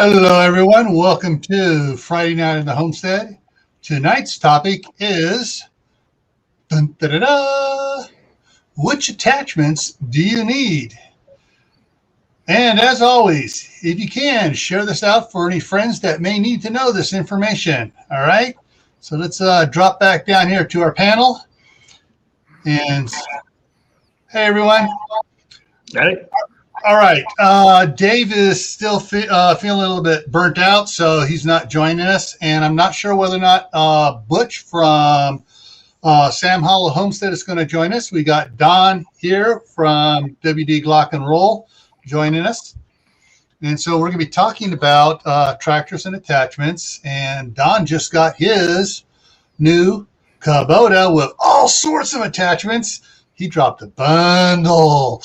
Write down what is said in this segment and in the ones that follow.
Hello, everyone. Welcome to Friday Night in the Homestead. Tonight's topic is dun, da, da, da, which attachments do you need? And as always, if you can, share this out for any friends that may need to know this information. All right. So let's drop back down here to our panel. And hey, everyone. Hey. All right. Dave is still feeling a little bit burnt out, so he's not joining us. And I'm not sure whether or not Butch from Sam Hollow Homestead is going to join us. We got Don here from WD Glock and Roll joining us. And so we're going to be talking about tractors and attachments. And Don just got his new Kubota with all sorts of attachments. He dropped a bundle.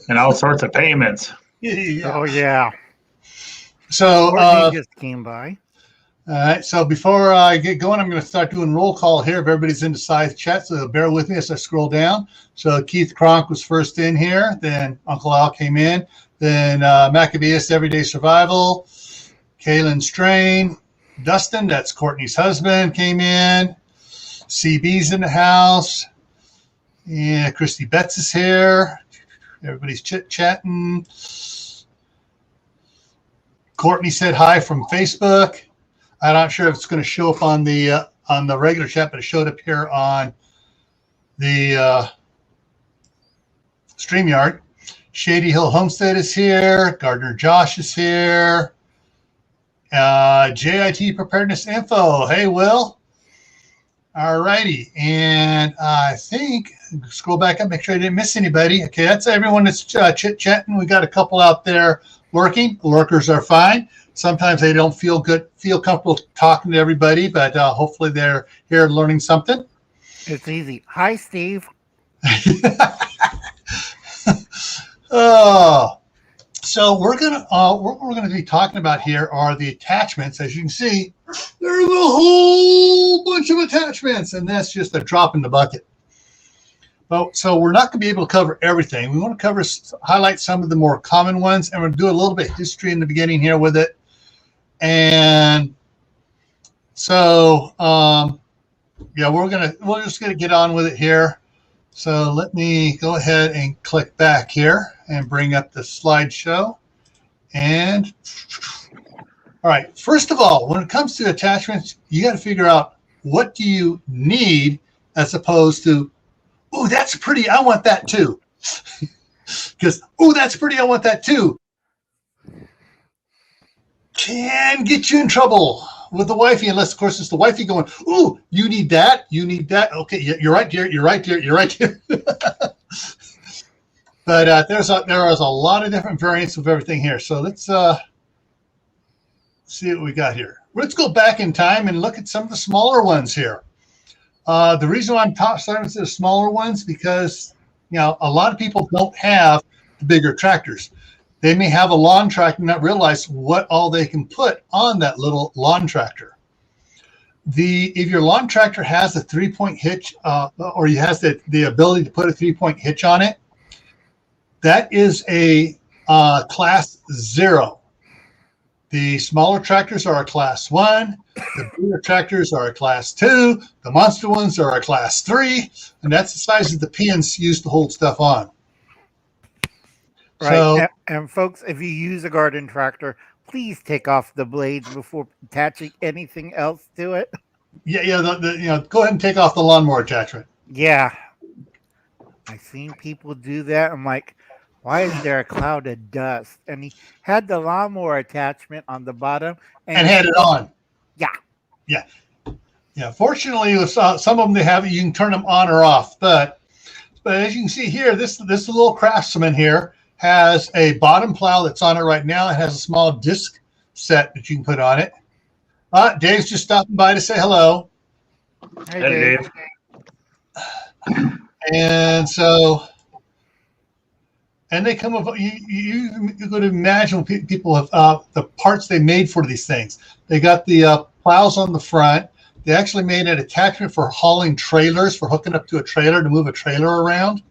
And all sorts of payments. Yeah. Oh, yeah. So he just came by. All right. So before I get going, I'm going to start doing roll call here. If everybody's in the side chat, so bear with me as I scroll down. So Keith Cronk was first in here. Then Uncle Al came in. Then Maccabeus Everyday Survival. Kaylin Strain. Dustin, that's Courtney's husband, came in. CB's in the house. Yeah, Christy Betts is here. Everybody's chit-chatting. Courtney said hi from Facebook. I'm not sure if it's going to show up on the regular chat, but it showed up here on the StreamYard. Shady Hill Homestead is here. Gardener Josh is here. JIT Preparedness Info. Hey, Will. All righty. And I think, scroll back up, make sure I didn't miss anybody. Okay, that's everyone that's chit-chatting. We got a couple out there lurking. Lurkers are fine. Sometimes they don't feel comfortable talking to everybody, but hopefully they're here learning something. It's easy. Hi, Steve. So we're gonna what we're gonna be talking about here are the attachments. As you can see, there's a whole bunch of attachments, and that's just a drop in the bucket. But so we're not going to be able to cover everything. We want to highlight some of the more common ones, and we'll do a little bit of history in the beginning here with it. And so yeah, we're just gonna get on with it here. So let me go ahead and click back here and bring up the slideshow. And all right, first of all, when it comes to attachments, you got to figure out what do you need as opposed to, oh, that's pretty, I want that too. Because, oh, that's pretty, I want that too. Can get you in trouble with the wifey, unless, of course, it's the wifey going, ooh, you need that, you need that. Okay, you're right, dear, you're right, dear, you're right, dear. But there is a lot of different variants of everything here. So let's see what we got here. Let's go back in time and look at some of the smaller ones here. The reason why I'm starting with the smaller ones, because a lot of people don't have the bigger tractors. They may have a lawn tractor and not realize what all they can put on that little lawn tractor. If your lawn tractor has a 3-point hitch, or you has the ability to put a 3-point hitch on it, that is a class 0. The smaller tractors are a class 1. The bigger tractors are a class 2. The monster ones are a class 3. And that's the size of the pins used to hold stuff on. Right. So, and folks, if you use a garden tractor, please take off the blades before attaching anything else to it. Yeah. Go ahead and take off the lawnmower attachment. Yeah. I've seen people do that. I'm like, why is there a cloud of dust? And he had the lawnmower attachment on the bottom. And had it on. Yeah. Fortunately, some of them they have, you can turn them on or off. But as you can see here, this little Craftsman here has a bottom plow that's on it right now. It has a small disc set that you can put on it. Dave's just stopping by to say hello. Hey, Dave. And so, and they come with, you could imagine people have the parts they made for these things. They got the plows on the front. They actually made an attachment for hauling trailers, for hooking up to a trailer to move a trailer around.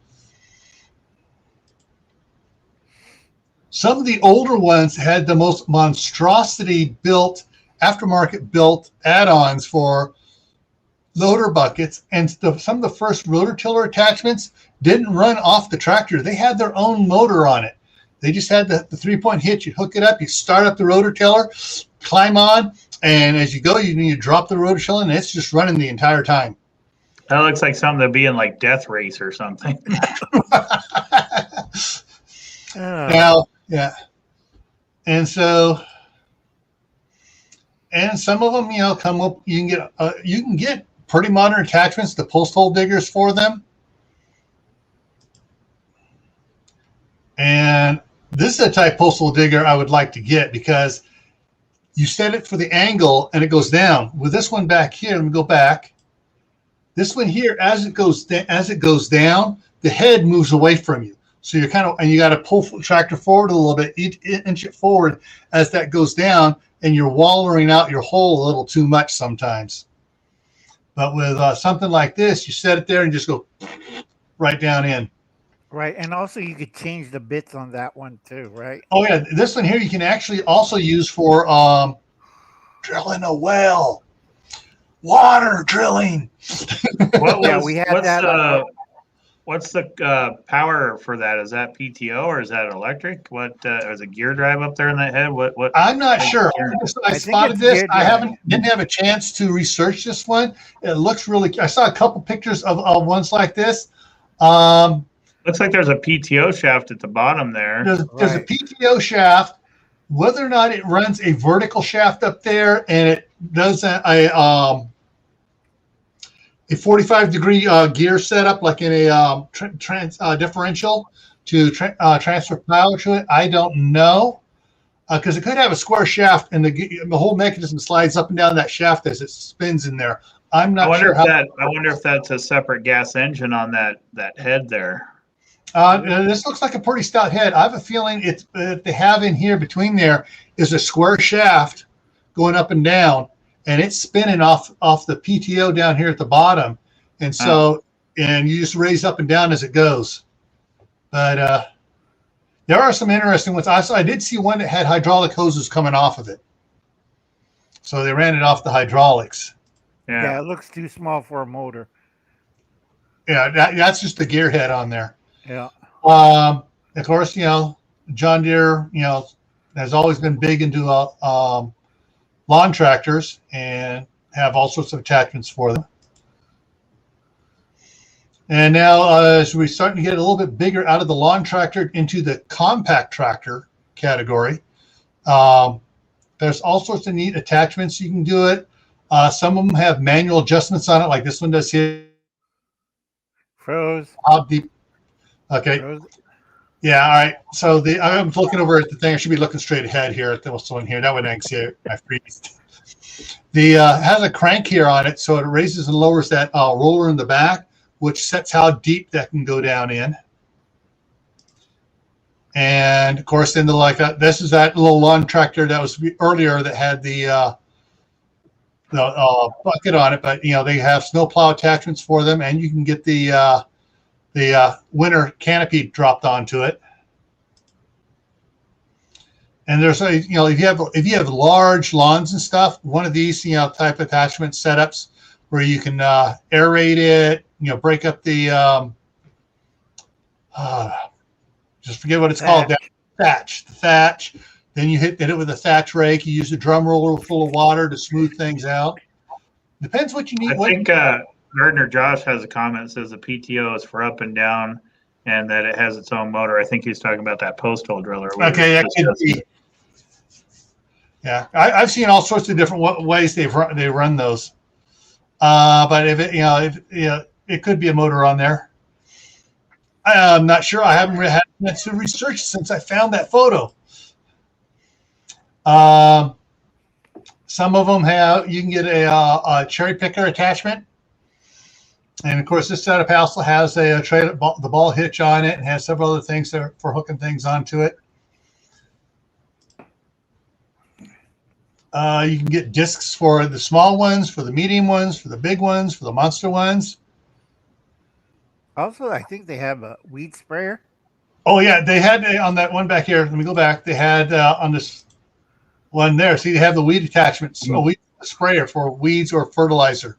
Some of the older ones had the most monstrosity built, aftermarket built add-ons for loader buckets, and some of the first rotor tiller attachments didn't run off the tractor. They had their own motor on it. They just had the 3-point hitch. You hook it up, you start up the rotor tiller, climb on, and as you go, you drop the rotor tiller, and it's just running the entire time. That looks like something to be in like Death Race or something. Now, yeah. And so, and some of them, come up. You can get pretty modern attachments, the post hole diggers for them. And this is a type post hole digger I would like to get, because you set it for the angle and it goes down. With this one back here, let me go back. This one here, as it goes down, the head moves away from you. So you're and you got to pull the tractor forward a little bit, inch it forward as that goes down, and you're wallering out your hole a little too much sometimes. But with something like this, you set it there and just go right down in. Right, and also you could change the bits on that one too, right? Oh yeah, this one here you can actually also use for drilling a well, water drilling. What's the power for that? Is that PTO or is that electric? What is a gear drive up there in that head? What? I'm not sure. I spotted this. I didn't have a chance to research this one. It looks really. I saw a couple pictures of ones like this. Looks like there's a PTO shaft at the bottom there. There's a PTO shaft. Whether or not it runs a vertical shaft up there and it does a 45-degree gear setup, like in a differential to transfer power to it, I don't know, because it could have a square shaft and the whole mechanism slides up and down that shaft as it spins in there. I'm not sure. I wonder if that's a separate gas engine on that head there. This looks like a pretty stout head. I have a feeling they have in here between there is a square shaft going up and down, and it's spinning off the PTO down here at the bottom. And so, and you just raise up and down as it goes. But there are some interesting ones. I did see one that had hydraulic hoses coming off of it. So they ran it off the hydraulics. Yeah, it looks too small for a motor. Yeah, that's just the gear head on there. Yeah. Of course, John Deere, has always been big into lawn tractors and have all sorts of attachments for them. And now, as we're starting to get a little bit bigger out of the lawn tractor into the compact tractor category, there's all sorts of neat attachments. You can do it. Some of them have manual adjustments on it, like this one does here. Froze. How deep? Okay. Froze. Yeah. All right. So I'm looking over at the thing. I should be looking straight ahead here at this one here. That one I can see I freezed. The has a crank here on it, so it raises and lowers that roller in the back, which sets how deep that can go down in. And of course, then this is that little lawn tractor that was earlier that had the bucket on it, but they have snowplow attachments for them, and you can get the winter canopy dropped onto it. And there's if you have large lawns and stuff, one of these type attachment setups where you can aerate it, break up the just forget what it's called, the thatch. Then you hit it with a thatch rake. You use a drum roller full of water to smooth things out. Depends what you need. I think Gardner Josh has a comment that says the PTO is for up and down and that it has its own motor. I think he's talking about that post hole driller. Okay, that could be. Yeah, I've seen all sorts of different ways they run those. But if it could be a motor on there. I'm not sure. I haven't really had a chance to research since I found that photo. Some of them you can get a cherry picker attachment. And of course, this setup also has the ball hitch on it and has several other things for hooking things onto it. You can get discs for the small ones, for the medium ones, for the big ones, for the monster ones. Also, I think they have a weed sprayer. Oh yeah, they had on that one back here. Let me go back. They had on this one there. See, they have the weed attachments, a weed sprayer for weeds or fertilizer,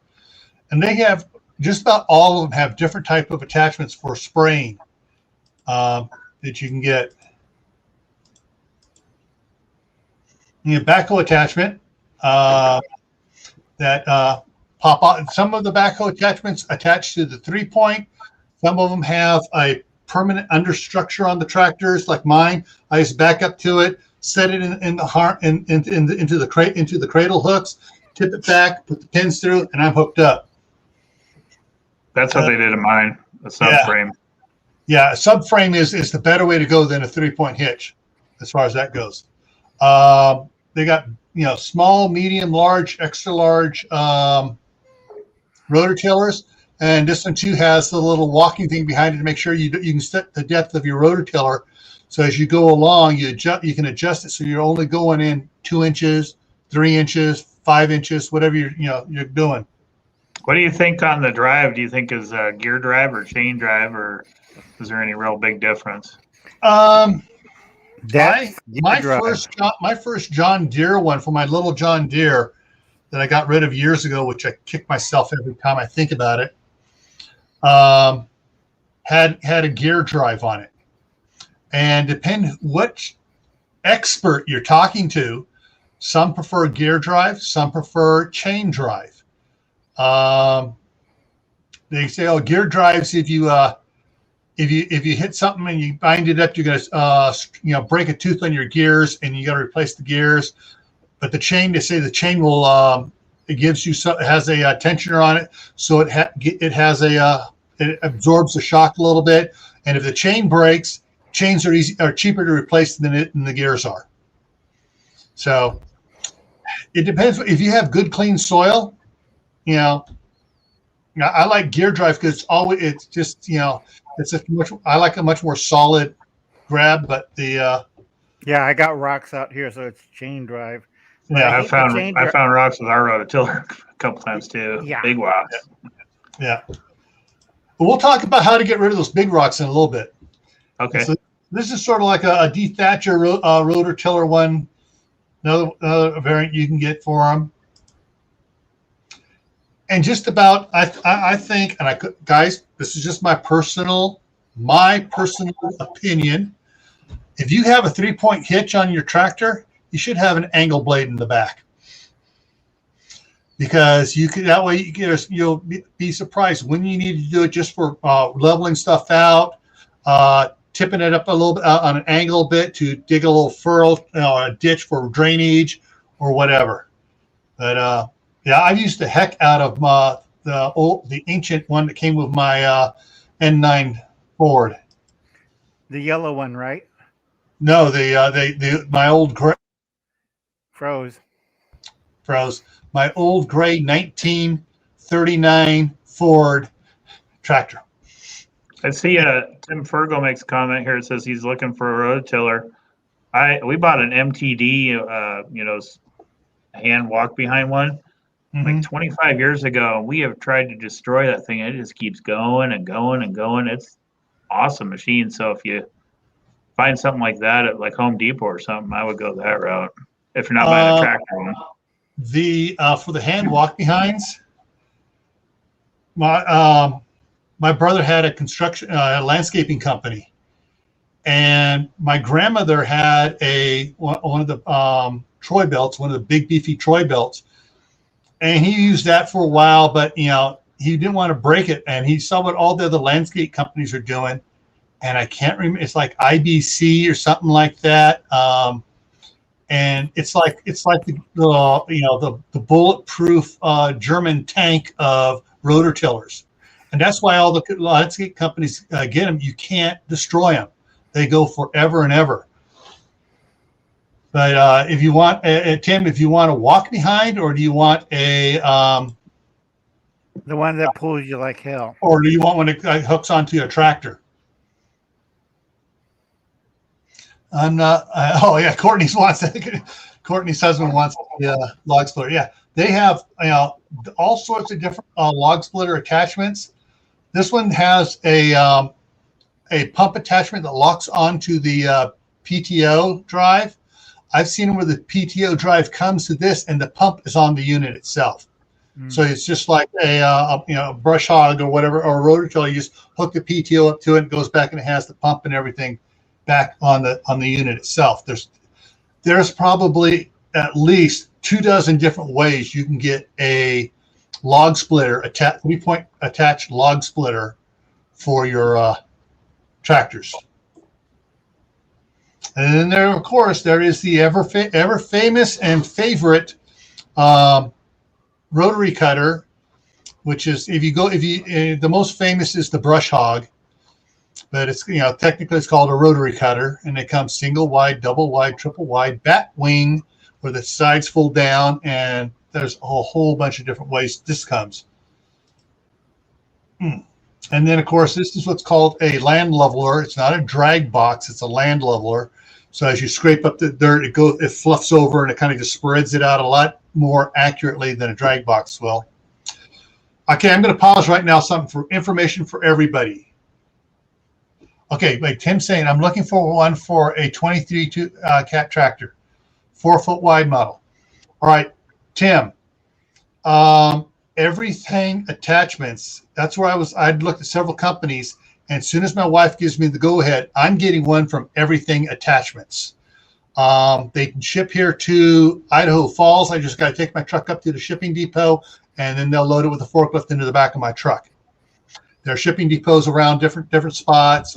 and they have just about all of them have different type of attachments for spraying that you can get. You have backhoe attachment that pop out. Some of the backhoe attachments attach to the 3-point. Some of them have a permanent understructure on the tractors, like mine. I just back up to it, set it in the heart into the cradle hooks, tip it back, put the pins through, and I'm hooked up. That's what they did in mine, a subframe. Yeah, a subframe is the better way to go than a 3-point hitch, as far as that goes. They got small, medium, large, extra large rotor tillers. And this one too has the little walking thing behind it to make sure you can set the depth of your rotor tiller. So as you go along, you can adjust it so you're only going in 2 inches, 3 inches, 5 inches, whatever you're doing. What do you think on the drive? Do you think is gear drive or chain drive, or is there any real big difference? My first John Deere one for my little John Deere that I got rid of years ago, which I kick myself every time I think about it. Had a gear drive on it, and depend which expert you're talking to. Some prefer gear drive, some prefer chain drive. They say, "Oh, gear drives if you hit something and you bind it up, you're gonna break a tooth on your gears, and you got to replace the gears." But the chain, they say the chain will it gives you it has a tensioner on it, so it absorbs the shock a little bit. And if the chain breaks, chains are cheaper to replace than the gears are. So it depends. If you have good clean soil, I like gear drive because it's just I like a much more solid grab. But I got rocks out here, so it's chain drive. Yeah, I found rocks with our rototiller a couple times too. Yeah. Big rocks. Yeah. But we'll talk about how to get rid of those big rocks in a little bit. Okay. So this is sort of like a dethatcher rotor tiller one. Another variant you can get for them. And just about, I think, guys, this is just my personal opinion. If you have a 3-point hitch on your tractor, you should have an angle blade in the back, because you'll be surprised when you need to do it just for leveling stuff out, tipping it up a little bit on an angle bit to dig a little furrow, a ditch for drainage or whatever. But I've used the heck out of the ancient one that came with my N9 Ford. The yellow one, right? No, my old gray. Froze. My old gray 1939 Ford tractor. I see Tim Fergo makes a comment here. It says he's looking for a rototiller. We bought an MTD, hand walk behind one, like 25 years ago. We have tried to destroy that thing. It just keeps going and going and going. It's awesome machine. So if you find something like that at like Home Depot or something, I would go that route. If you're not buying a tractor one. For the hand walk behinds, my brother had a landscaping company, and my grandmother had one of the Troy belts, one of the big beefy Troy belts, and he used that for a while, but he didn't want to break it, and he saw what all the other landscape companies are doing, and I can't remember. It's like IBC or something like that. And it's like the bulletproof German tank of rotor tillers, and that's why all the landscape companies get them. You can't destroy them; they go forever and ever. But if you want, Tim, if you want to walk behind, or do you want the one that pulls you like hell, or do you want one that hooks onto a tractor? I'm not. Courtney's husband wants the log splitter. Yeah, they have all sorts of different log splitter attachments. This one has a a pump attachment that locks onto the PTO drive. I've seen where the PTO drive comes to this and the pump is on the unit itself. So it's just like a brush hog or whatever, or a rototiller. You just hook the PTO up to it, and it goes back, and it has the pump and everything back on the unit itself. There's probably at least 24 different ways you can get a log splitter, 3-point attached log splitter for your tractors. And then there, of course, there is the ever famous and favorite rotary cutter, which is the most famous is the brush hog, but it's technically it's called a rotary cutter, and it comes single wide, double wide, triple wide, bat wing, where the sides fold down, and there's a whole bunch of different ways this comes. And then, of course, this is what's called a land leveler. It's not a drag box; it's a land leveler. So as you scrape up the dirt, it fluffs over, and it kind of just spreads it out a lot more accurately than a drag box will. Okay, I'm going to pause right now. Something for information for everybody. Okay, like Tim's saying, I'm looking for one for a 23 cat tractor, 4-foot wide model. All right, Tim. Everything attachments. That's where I'd looked at several companies. And as soon as my wife gives me the go-ahead, I'm getting one from Everything Attachments. They can ship here to Idaho Falls. I just got to take my truck up to the shipping depot, and then they'll load it with a forklift into the back of my truck. There are shipping depots around different spots,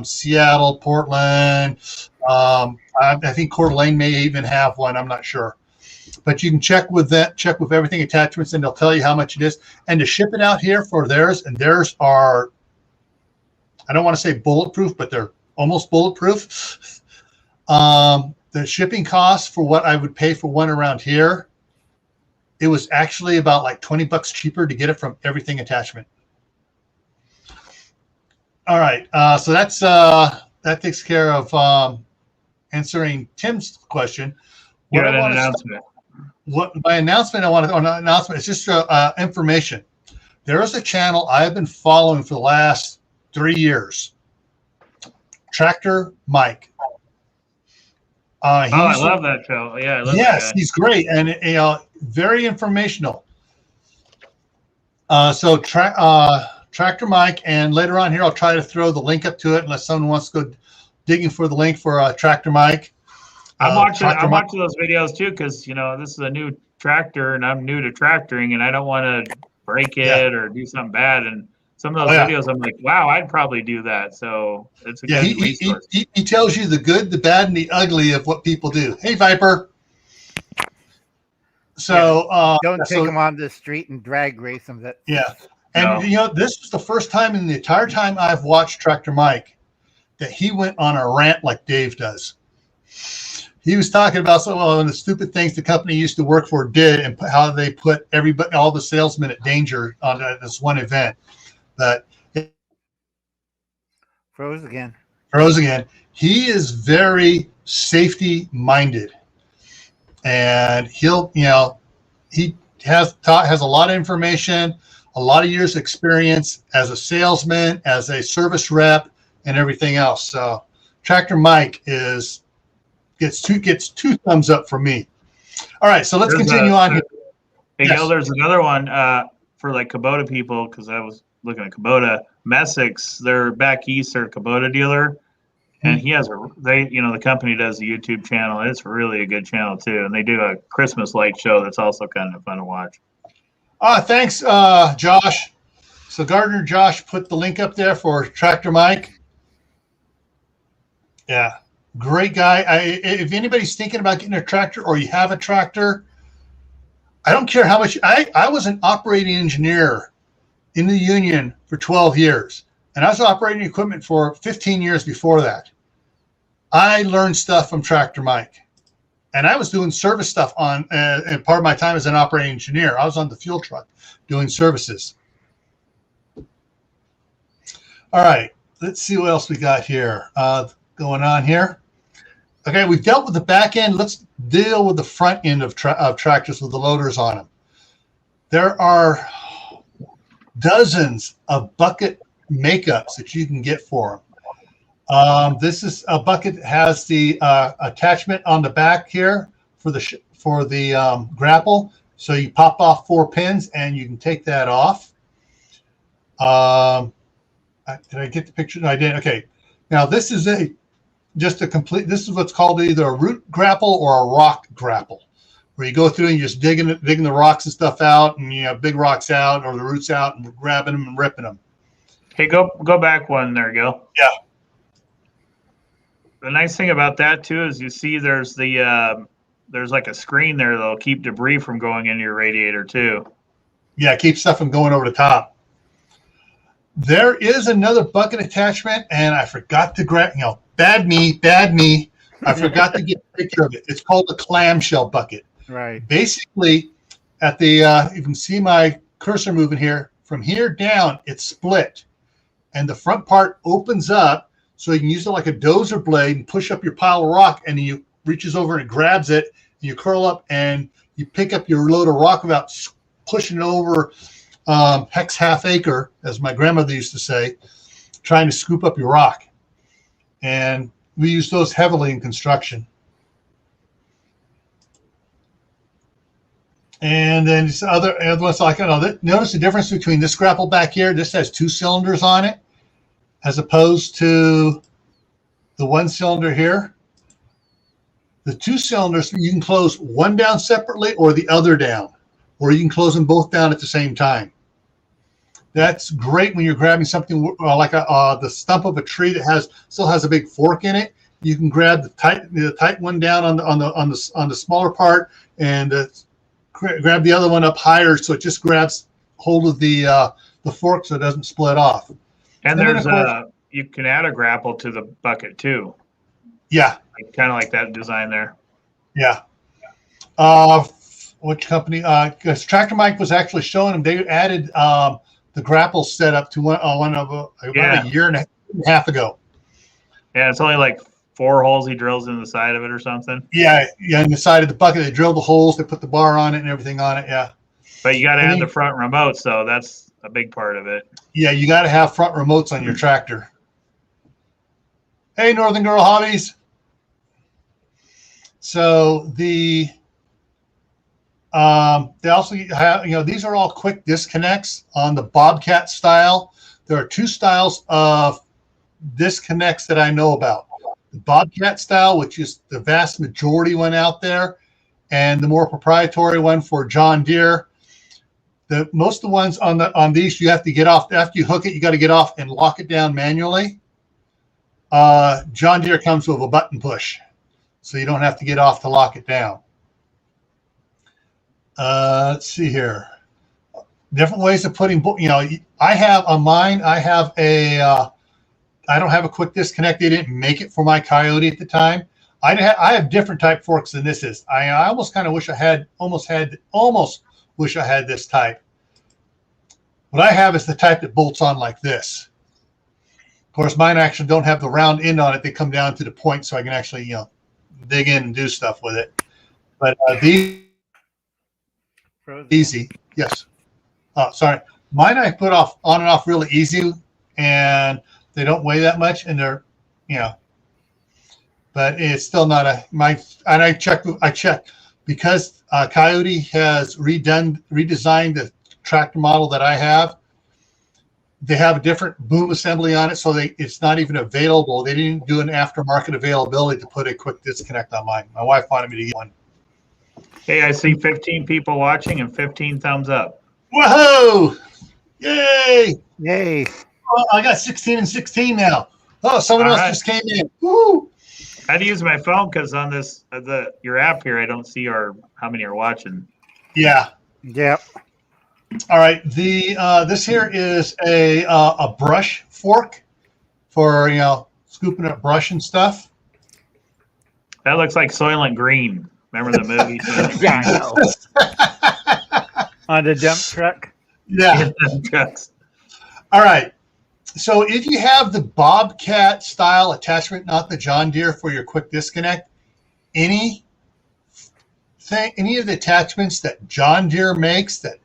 Seattle, Portland. I think Coeur d'Alene may even have one. I'm not sure. But you can check with Everything Attachments, and they'll tell you how much it is. And to ship it out here for theirs, and theirs are, I don't want to say bulletproof, but they're almost bulletproof. The shipping costs for what I would pay for one around here, it was actually about like $20 cheaper to get it from Everything Attachment. All right, so that takes care of answering Tim's question. What an announcement! My announcement is just information. There is a channel I have been following for the last 3 years. Tractor Mike. I love that show. Yeah, I love that guy. He's great and very informational. So Tractor Mike, and later on here I'll try to throw the link up to it unless someone wants to go digging for the link for Tractor Mike. I'm watching those videos too because this is a new tractor and I'm new to tractoring and I don't want to break it or do something bad. And some of those videos, I'm like, wow, I'd probably do that. So it's a good resource. He tells you the good, the bad, and the ugly of what people do. Hey, Viper. So don't take them on the street and drag race them. This is the first time in the entire time I've watched Tractor Mike that he went on a rant like Dave does. He was talking about some of the stupid things the company used to work for did and how they put all the salesmen at danger on this one event. But froze again. He is very safety minded, and he has a lot of information, a lot of years experience as a salesman, as a service rep, and everything else. So Tractor Mike gets two thumbs up from me. All right, so let's continue on here. Hey, Gil, there's another one for like Kubota people because I was looking at Kubota. Messick's, they're back east, they're a Kubota dealer, and he has the company does a YouTube channel. It's really a good channel too, and they do a Christmas light show that's also kind of fun to watch. Thanks, Josh. So Gardener Josh put the link up there for Tractor Mike. Yeah, great guy. If anybody's thinking about getting a tractor or you have a tractor, I don't care how much. I was an operating engineer in the union for 12 years, and I was operating equipment for 15 years before that. I learned stuff from Tractor Mike, and I was doing service stuff and part of my time as an operating engineer. I was on the fuel truck doing services. All right, let's see what else we got here going on here. Okay, we've dealt with the back end. Let's deal with the front end of tractors with the loaders on them. There are dozens of bucket makeups that you can get for them. This is a bucket that has the attachment on the back here for the grapple. So you pop off 4 pins and you can take that off. Did I get the picture? No, I didn't. Okay. Now this is this is what's called either a root grapple or a rock grapple, where you go through and you're just digging the rocks and stuff out, and big rocks out or the roots out, and grabbing them and ripping them. Hey, go back one. There you go. Yeah. The nice thing about that too is you see there's like a screen there that'll keep debris from going into your radiator too. Yeah, it keeps stuff from going over the top. There is another bucket attachment, and I forgot to grab. Bad me. I forgot to get a picture of it. It's called a clamshell bucket. Right. Basically, at the you can see my cursor moving here. From here down, it's split, and the front part opens up, so you can use it like a dozer blade and push up your pile of rock, and then you reaches over and grabs it, and you curl up and you pick up your load of rock without pushing it over hex half acre, as my grandmother used to say, trying to scoop up your rock. And we use those heavily in construction. And then this other ones, like notice the difference between this grapple back here. This has 2 cylinders on it, as opposed to the 1 cylinder here. The 2 cylinders, you can close one down separately or the other down, or you can close them both down at the same time. That's great when you're grabbing something like the stump of a tree that still has a big fork in it. You can grab the tight one down on the smaller part, and grab the other one up higher, so it just grabs hold of the fork so it doesn't split off. And there's you can add a grapple to the bucket too. Yeah. Kind of like that design there. Yeah. Which company? Because Tractor Mike was actually showing them. They added the grapple setup to about a year and a half ago. Yeah, it's only like 4 holes he drills in the side of it or something. Yeah, in the side of the bucket. They drilled the holes. They put the bar on it and everything on it. Yeah. But you got to add the front remote, so that's a big part of it. Yeah, you got to have front remotes on your tractor. Hey, Northern Girl Hobbies. So they also have, these are all quick disconnects on the Bobcat style. There are 2 styles of disconnects that I know about. The Bobcat style, which is the vast majority one out there, and the more proprietary one for John Deere. Most of the ones on these, you have to get off. After you hook it, you got to get off and lock it down manually. John Deere comes with a button push, so you don't have to get off to lock it down. Let's see here. Different ways of putting, I have on mine, I have I don't have a quick disconnect. They didn't make it for my Coyote at the time. I have different type forks than this is. I almost kind of wish I had, almost wish I had this type. What I have is the type that bolts on like this. Of course, mine actually don't have the round end on it. They come down to the point, so I can actually, dig in and do stuff with it. But these easy, yes. Oh, sorry. Mine I put off on and off really easy, and they don't weigh that much, and they're, but it's still not and I checked because Coyote has redesigned the tractor model that I have. They have a different boom assembly on it, so it's not even available. They didn't do an aftermarket availability to put a quick disconnect on mine. My wife wanted me to get one. Hey, I see 15 people watching and 15 thumbs up. Whoa! Yay! Yay! Oh, I got 16 and 16 now. Oh, someone else just came in. Woo! I had to use my phone because on your app here, I don't see how many are watching. Yeah. Yep. All right. This here is a brush fork for scooping up brush and stuff. That looks like Soylent Green. Remember the movie? Yeah, I know. On the dump truck. Yeah. Trucks. All right. So if you have the Bobcat style attachment, not the John Deere for your quick disconnect, any of the attachments that John Deere makes, that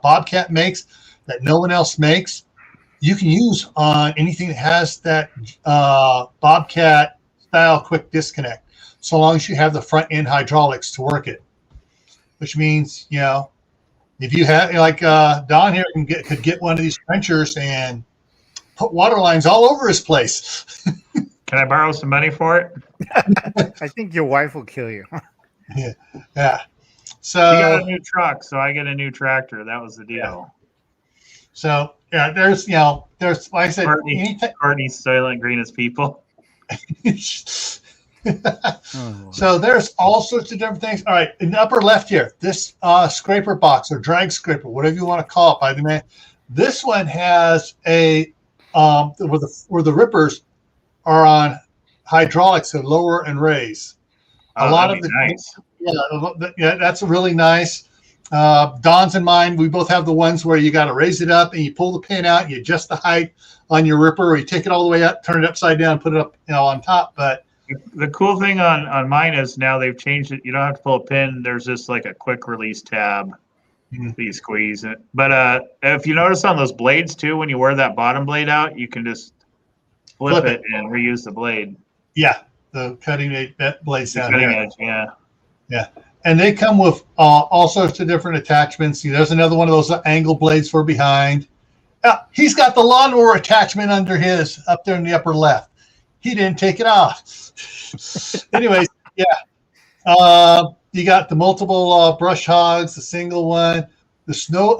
Bobcat makes, that no one else makes, you can use on anything that has that Bobcat style quick disconnect, so long as you have the front end hydraulics to work it. Which means, if you have Don here could get one of these trenchers and put water lines all over his place. Can I borrow some money for it? I think your wife will kill you. Yeah. So you got a new truck, so I get a new tractor. That was the deal. Yeah. So there's like I said, Courtney's silent greenest people. So there's all sorts of different things. All right, in the upper left here, this scraper box or drag scraper, whatever you want to call it, by the way. This one has a where the rippers are on hydraulics, so lower and raise. A lot of the nice. Yeah, that's really nice. Don's and mine, we both have the ones where you got to raise it up and you pull the pin out, and you adjust the height on your ripper, or you take it all the way up, turn it upside down, put it up, on top. But the cool thing on mine is now they've changed it. You don't have to pull a pin. There's just like a quick release tab. You squeeze it. But if you notice on those blades too, when you wear that bottom blade out, you can just flip it and reuse the blade. Yeah, the cutting edge blades down cutting here. Edge, yeah. Yeah. And they come with all sorts of different attachments. There's another one of those angle blades for behind. He's got the lawnmower attachment under his up there in the upper left. He didn't take it off. Anyways, yeah. You got the multiple brush hogs, the single one. This snow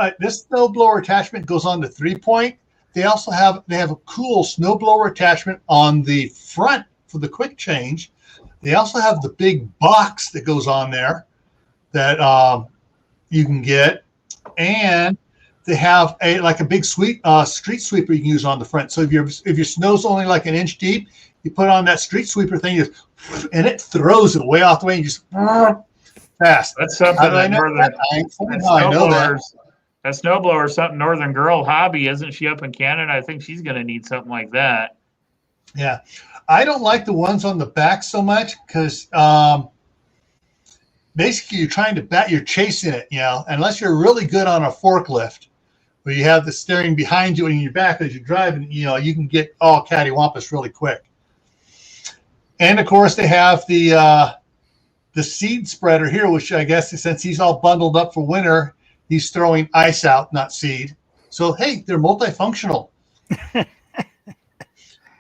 blower attachment goes on the 3-point. They also have a cool snow blower attachment on the front for the quick change. They also have the big box that goes on there that you can get, and they have a big street sweeper you can use on the front. So if your snow's only like an inch deep, you put on that street sweeper thing, and it throws it way off the way. And you just fast. That's something that snowblower is something Northern Girl hobby, isn't she, up in Canada? I think she's going to need something like that. Yeah, I don't like the ones on the back so much because basically you're chasing it, unless you're really good on a forklift where you have the steering behind you and in your back as you're driving, you can get all cattywampus really quick. And of course they have the seed spreader here, which I guess since he's all bundled up for winter, he's throwing ice out, not seed. So, hey, they're multifunctional.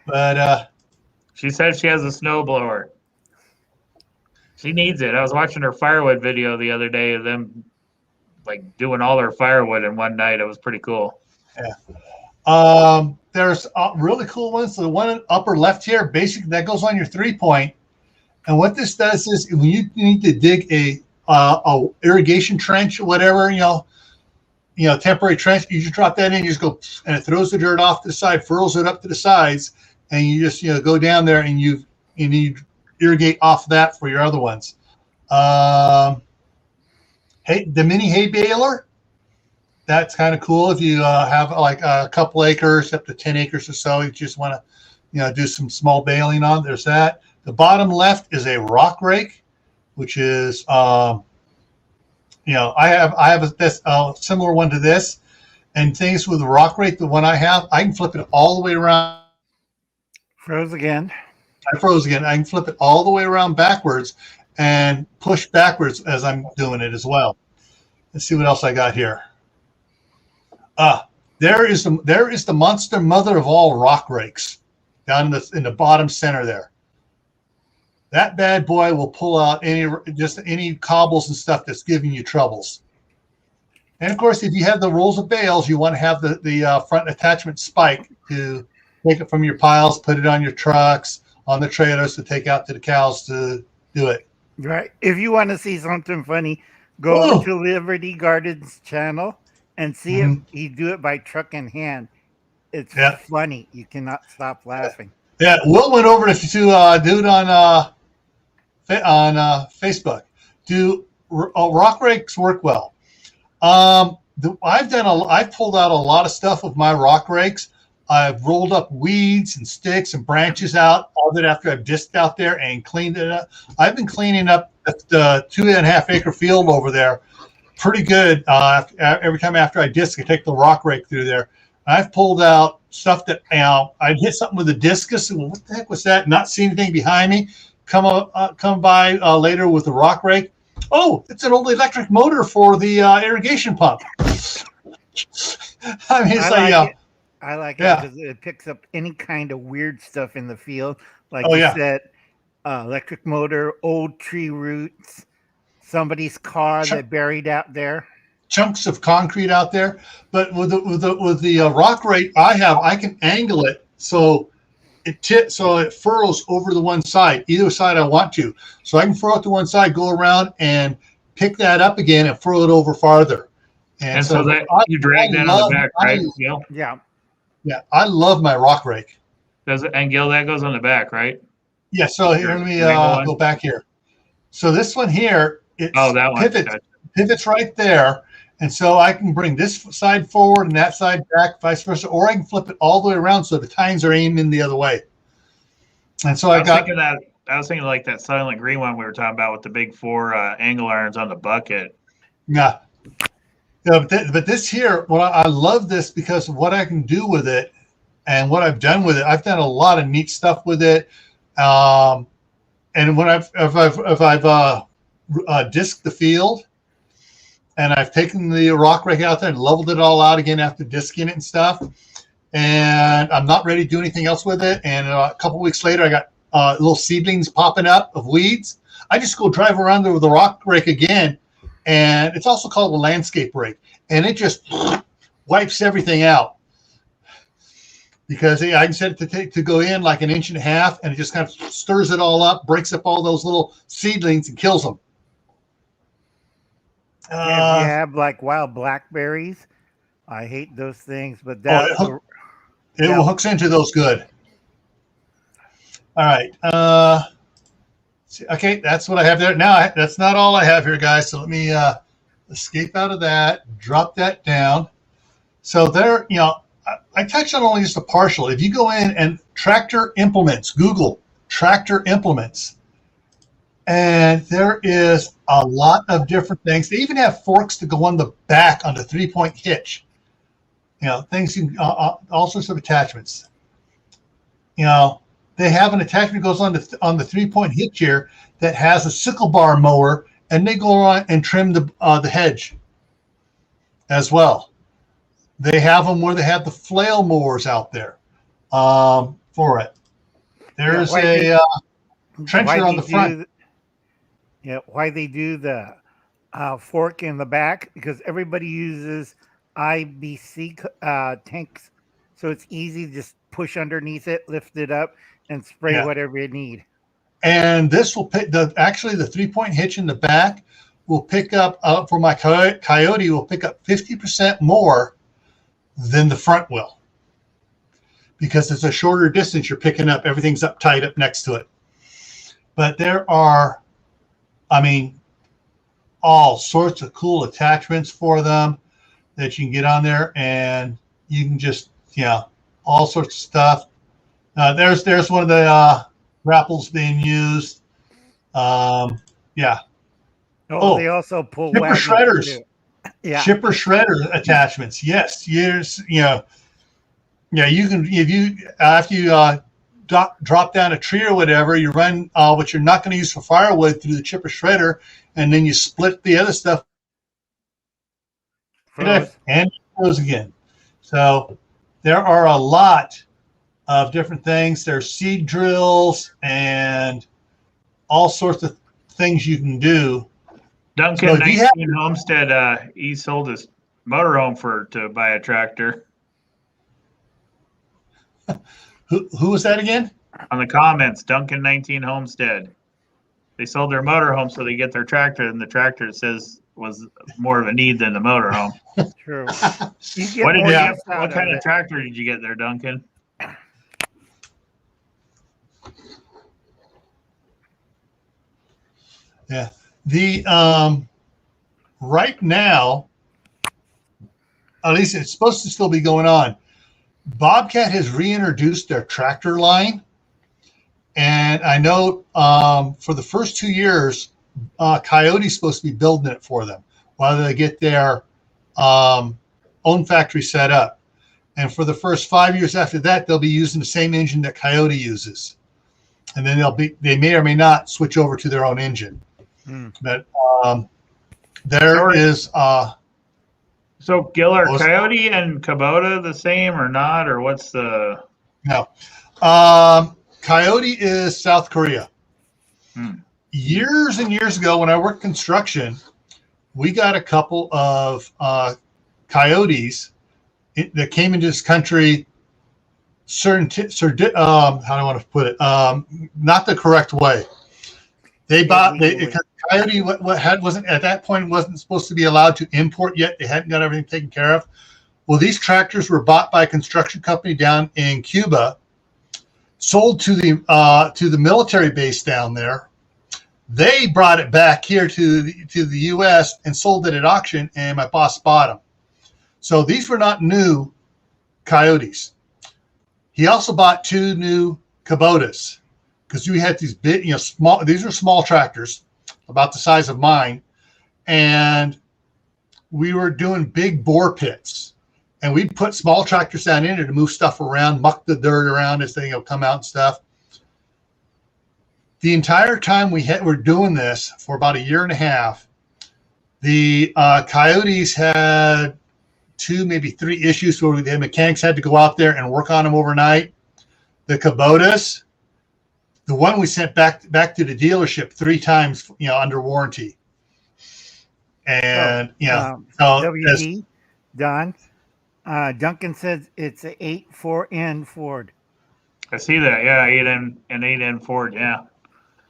But she said she has a snowblower. She needs it. I was watching her firewood video the other day of them doing all their firewood in one night. It was pretty cool. Yeah. There's really cool ones. So the one upper left here, basically that goes on your 3-point. And what this does is when you need to dig a irrigation trench or whatever, temporary trench, you just drop that in, you just go, and it throws the dirt off to the side, furrows it up to the sides, and you just go down there and you irrigate off that for your other ones. The mini hay baler, that's kind of cool if you have a couple acres, up to 10 acres or so. You just want to do some small baling on. There's that. The bottom left is a rock rake, which is I have a similar one to this. And things with the rock rake, the one I have, I can flip it all the way around. Froze again. I froze again. I can flip it all the way around backwards and push backwards as I'm doing it as well. Let's see what else I got here. There is the monster mother of all rock rakes down in the bottom center there. That bad boy will pull out any cobbles and stuff that's giving you troubles. And of course, if you have the rolls of bales, you want to have the front attachment spike to take it from your piles, put it on your trucks, on the trailers to take out to the cows to do it. Right. If you want to see something funny, go over to Liberty Gardens channel and see him. He do it by truck in hand. It's funny. You cannot stop laughing. Yeah, Will went over to do it on Facebook. Do rock rakes work well? I've pulled out a lot of stuff with my rock rakes. I've rolled up weeds and sticks and branches out of it after I've disked out there and cleaned it up. I've been cleaning up the 2.5 acre field over there pretty good. Every time after I disk, I take the rock rake through there. I've pulled out stuff that, I'd hit something with a discus. And what the heck was that? Not see anything behind me. Come by later with the rock rake. Oh, it's an old electric motor for the irrigation pump. I mean, it's I like it because it picks up any kind of weird stuff in the field. Like said, electric motor, old tree roots, somebody's car that buried out there. Chunks of concrete out there. But with the rock rake I can angle it so it furrows over the one side, either side I want to. So I can furrow it to one side, go around and pick that up again and furrow it over farther. And so that you drag that on the back, right, Gil? Yeah. Yeah, I love my rock rake. Does it? And Gil, that goes on the back, right? Yeah. So here, let me go back here. So this one here, pivots right there, and so I can bring this side forward and that side back, vice versa, or I can flip it all the way around so the tines are aimed in the other way. And so I was thinking like that Silent Green one we were talking about with the big 4 angle irons on the bucket. Yeah. Yeah, but this here, I love this because of what I can do with it and what I've done with it. I've done a lot of neat stuff with it. And when if I've disked the field and I've taken the rock rake out there and leveled it all out again after disking it and stuff, and I'm not ready to do anything else with it, and a couple weeks later I got little seedlings popping up of weeds, I just go drive around there with the rock rake again. And it's also called a landscape rake, and it just wipes everything out because I can set it to go in like 1.5 inches, and it just kind of stirs it all up, breaks up all those little seedlings, and kills them. If you have like wild blackberries, I hate those things, but it hooks into those good. All right. Okay, that's what I have there. Now, that's not all I have here, guys. So let me escape out of that, drop that down. So there, I touched on only just a partial. If you go in and tractor implements, Google tractor implements, and there is a lot of different things. They even have forks to go on the back on the 3-point hitch. Things, all sorts of attachments. They have an attachment that goes on the 3-point hitch here that has a sickle bar mower, and they go on and trim the hedge as well. They have them where they have the flail mowers out there for it. There's a trencher on the front. Why they do the fork in the back? Because everybody uses IBC tanks, so it's easy to just push underneath it, lift it up, and spray whatever you need. And this will pick the 3-point hitch in the back will pick up for my Coyote will pick up 50% more than the front will, because it's a shorter distance you're picking up. Everything's tight up next to it. But there are, all sorts of cool attachments for them that you can get on there, and you can just all sorts of stuff. There's one of the grapples being used. They also pull chipper shredders. Chipper shredder attachments. Yes, you can, after you drop down a tree or whatever, you run what you're not going to use for firewood through the chipper shredder, and then you split the other stuff and it goes again. So there are a lot of different things. There's seed drills and all sorts of things you can do. Duncan, 19 Homestead, he sold his motorhome to buy a tractor. Who was that again? On the comments, Duncan 19 Homestead. They sold their motorhome so they get their tractor, and the tractor, it says, was more of a need than the motorhome. True. What kind of tractor did you get there, Duncan? Yeah. The right now, at least it's supposed to still be going on. Bobcat has reintroduced their tractor line, and I know for the first 2 years, Coyote's supposed to be building it for them while they get their own factory set up. And for the first 5 years after that, they'll be using the same engine that Coyote uses. And then they may or may not switch over to their own engine. But there is so Gil, are Coyote and Kubota the same or not, or what's the? No, Coyote is South Korea. Years and years ago, when I worked construction, we got a couple of Coyotes that came into this country. How do I want to put it? Not the correct way. They bought Coyote. Wasn't at that point wasn't supposed to be allowed to import yet. They hadn't got everything taken care of. Well, these tractors were bought by a construction company down in Cuba, sold to the military base down there. They brought it back here to the U.S. and sold it at auction, and my boss bought them. So these were not new Coyotes. He also bought 2 new Kubotas because we had these big, small. These are small tractors, about the size of mine, and we were doing big bore pits, and we'd put small tractors down in there to move stuff around, muck the dirt around as they come out and stuff. The entire time we're doing this for about a year and a half, the Coyotes had 2, maybe 3 issues where the mechanics had to go out there and work on them overnight. The Kubotas, the one we sent back to the dealership 3 times, under warranty. And WD, Don, Duncan says it's an 8.4N Ford. I see that. Yeah, 8N Ford. Yeah,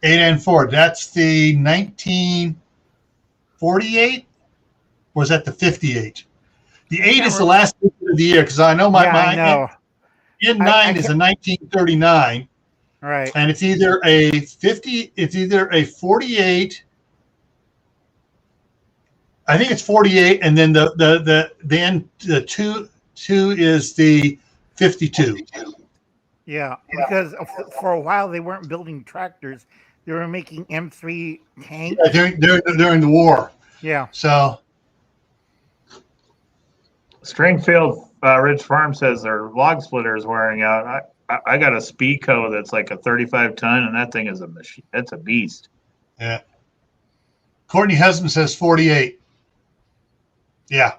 8N Ford. That's the 1948, or is that the 58? The 8 is the last of the year because I know my N9 is a 1939. Right. And it's either a 50, it's either a 48. I think it's 48, and then the two is the 52. Yeah, because for a while they weren't building tractors; they were making M3 tanks. Yeah, during the war. Yeah. So. Stringfield Ridge Farm says their log splitter is wearing out. I got a Speedco that's like a 35 ton, and that thing is a machine. That's a beast. Yeah. Courtney Husband says 48. Yeah.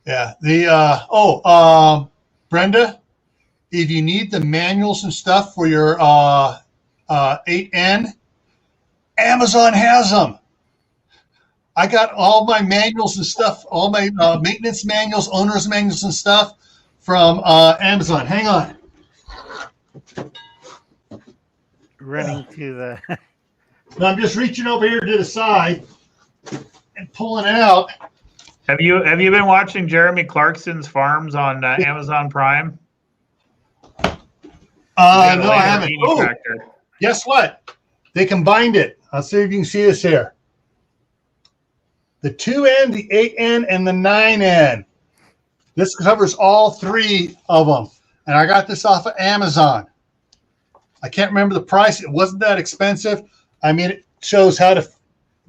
Yeah. Brenda, if you need the manuals and stuff for your 8N, Amazon has them. I got all my manuals and stuff, all my maintenance manuals, owner's manuals and stuff from Amazon. Hang on. Running to the. I'm just reaching over here to the side and pulling it out. Have you been watching Jeremy Clarkson's farms on Amazon Prime? No, I haven't. Tractor. Guess what? They combined it. I'll see if you can see this here. The 2N, the 8N, and the 9N. This covers all 3 of them. And I got this off of Amazon. I can't remember the price. It wasn't that expensive. I mean, it shows how to, if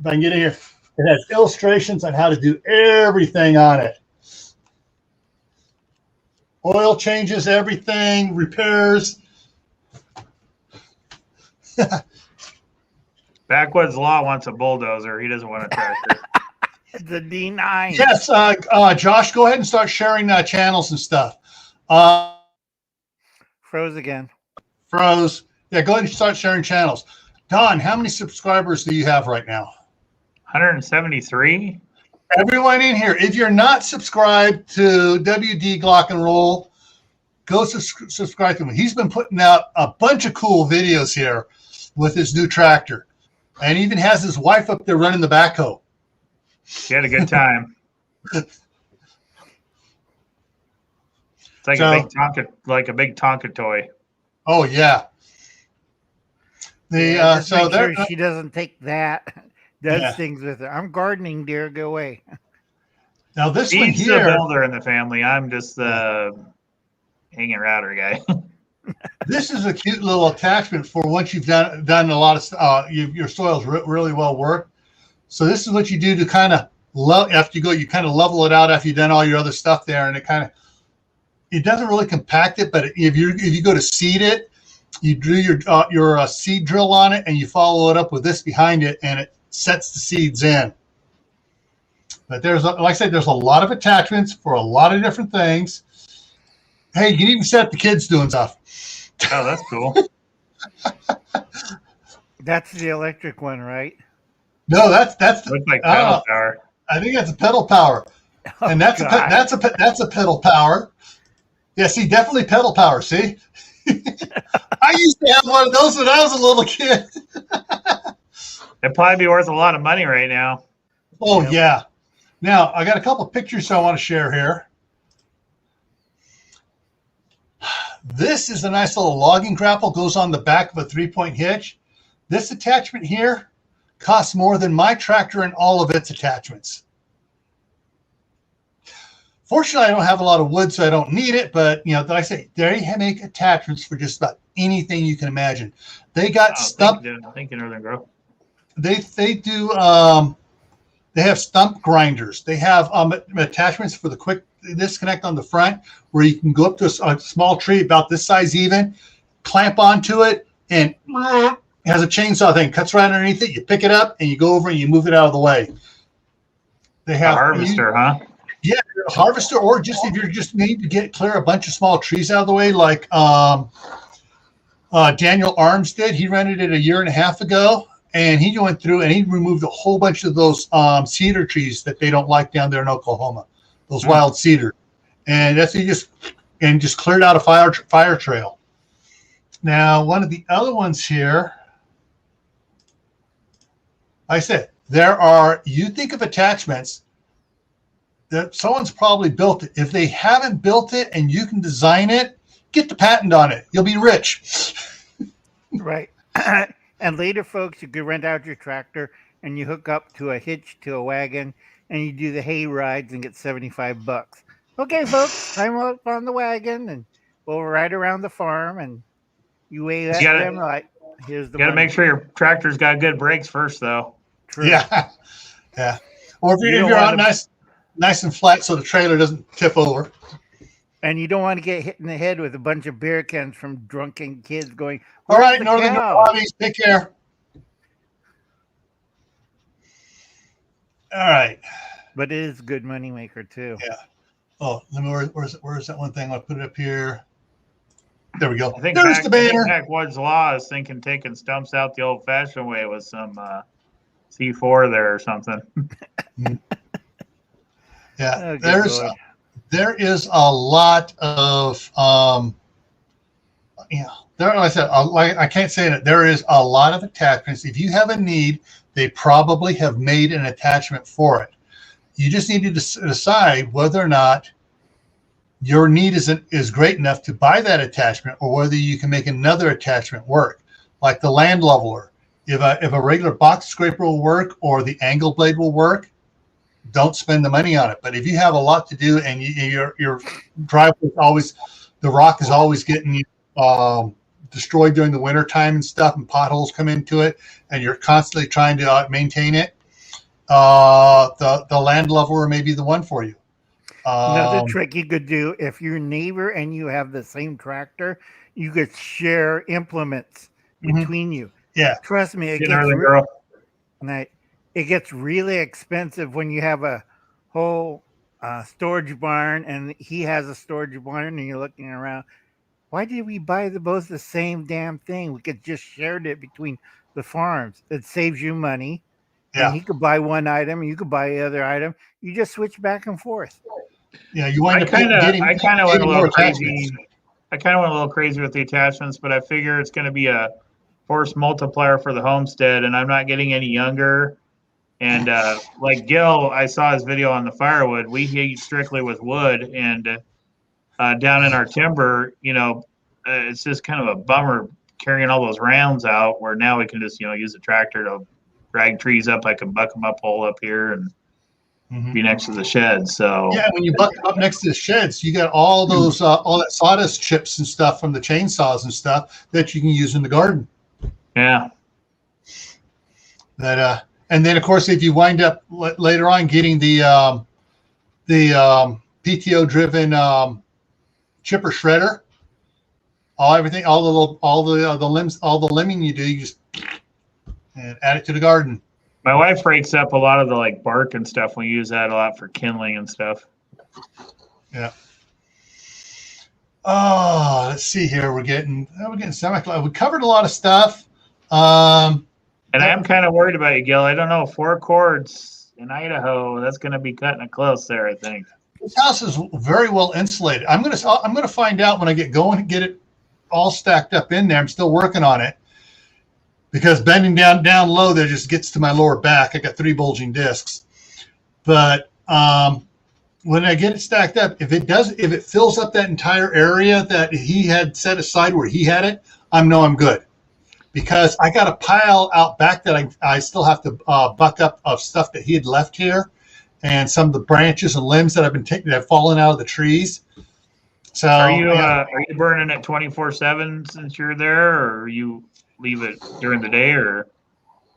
I can get in here, it has illustrations on how to do everything on it. Oil changes, everything, repairs. Backwoods Law wants a bulldozer. He doesn't want a tractor. The D9. Yes, Josh, go ahead and start sharing channels and stuff. Froze again. Froze. Yeah, go ahead and start sharing channels. Don, how many subscribers do you have right now? 173. Everyone in here, if you're not subscribed to WD Glock and Roll, go subscribe to him. He's been putting out a bunch of cool videos here with his new tractor, and even has his wife up there running the backhoe. She had a good time. It's like a big Tonka toy. Oh yeah. Sure she doesn't take that. Does things with it. I'm gardening, dear. Go away. Now this He's one here, the builder in the family. I'm just the hanging router guy. This is a cute little attachment for once you've done a lot of your soil's really well worked. So this is what you do to kind of after you go, you kind of level it out after you've done all your other stuff there, and it doesn't really compact it. But if you go to seed it, you drew your seed drill on it, and you follow it up with this behind it, and it sets the seeds in. But like I said, there's a lot of attachments for a lot of different things. Hey, you can even set the kids doing stuff. Oh, that's cool. That's the electric one, right? No, that's Looks like pedal power. I think that's a pedal power, and that's a pedal power. Yeah, see, definitely pedal power. See, I used to have one of those when I was a little kid. It'd probably be worth a lot of money right now. Oh yeah. Now I got a couple of pictures I want to share here. This is a nice little logging grapple, goes on the back of a 3-point hitch. This attachment here costs more than my tractor and all of its attachments. Fortunately, I don't have a lot of wood, so I don't need it. But like I say, they make attachments for just about anything you can imagine. They got stump. Thank you, Northern Grove. They do. They have stump grinders. They have attachments for the quick disconnect on the front, where you can go up to a small tree about this size, even clamp onto it, and it has a chainsaw thing, cuts right underneath it. You pick it up and you go over and you move it out of the way. They have a harvester, huh? Yeah, a harvester, or just if you just need to clear a bunch of small trees out of the way, like Daniel Arms did. He rented it 1.5 years ago, and he went through and he removed a whole bunch of those cedar trees that they don't like down there in Oklahoma, those wild cedar, and that's just cleared out a fire trail. Now, one of the other ones here, I said, you think of attachments that someone's probably built it. If they haven't built it and you can design it, get the patent on it. You'll be rich. Right. And later, folks, you could rent out your tractor and you hook up to a hitch to a wagon and you do the hay rides and get $75. Okay, folks, climb up on the wagon and we'll ride around the farm, and you weigh that damn right. Here's the. You got to make sure your tractor's got good brakes first, though. True. Yeah. Or if you're on nice and flat, so the trailer doesn't tip over. And you don't want to get hit in the head with a bunch of beer cans from drunken kids going, all right, Northern Hobbies, take care. All right. But it is a good money maker too. Yeah. Oh, let me, where's that one thing? I'll put it up here. There we go. I think there's the banner. Back Woods Law is thinking taking stumps out the old fashioned way with some C4 there or something. Yeah. There is a lot of, like I said, I can't say that there is a lot of attachments. If you have a need, they probably have made an attachment for it. You just need to decide whether or not your need is great enough to buy that attachment, or whether you can make another attachment work, like the land leveler. If a regular box scraper will work, or the angle blade will work, don't spend the money on it. But if you have a lot to do and your driveway the rock is always getting destroyed during the winter time and stuff, and potholes come into it, and you're constantly trying to maintain it, the land leveler may be the one for you. Another trick you could do, if you're neighbor and you have the same tractor, you could share implements between you. Yeah. Trust me, it gets really expensive when you have a whole storage barn and he has a storage barn and you're looking around. Why did we buy both the same damn thing? We could just shared it between the farms. It saves you money. Yeah. And he could buy one item and you could buy the other item. You just switch back and forth. Yeah, you wind up I kind of went a little crazy. I kind of went a little crazy with the attachments, but I figure it's going to be a force multiplier for the homestead, and I'm not getting any younger. And like Gil, I saw his video on the firewood. We heat strictly with wood, and down in our timber, it's just kind of a bummer carrying all those rounds out. Where now we can just use a tractor to drag trees up. I can buck them up, hole up here, and be next to the shed. So yeah, when you buck up next to the sheds, you got all those all that sawdust chips and stuff from the chainsaws and stuff that you can use in the garden. Yeah. That And then, of course, if you wind up later on getting the PTO driven chipper shredder, all the limbs, all the limbing you do, you just and add it to the garden. My wife breaks up a lot of the like bark and stuff. We use that a lot for kindling and stuff. Yeah. Oh, let's see here. We're getting semi-close. We covered a lot of stuff. And I'm kind of worried about you, Gil. I don't know, 4 cords in Idaho. That's going to be cutting it close there, I think. This house is very well insulated. I'm gonna find out when I get going and get it all stacked up in there. I'm still working on it because bending down low there just gets to my lower back. I got 3 bulging discs, but when I get it stacked up, if it fills up that entire area that he had set aside where he had it, I'm good. Because I got a pile out back that I still have to buck up of stuff that he had left here, and some of the branches and limbs that that have fallen out of the trees. So are you burning it 24/7 since you're there, or you leave it during the day, or?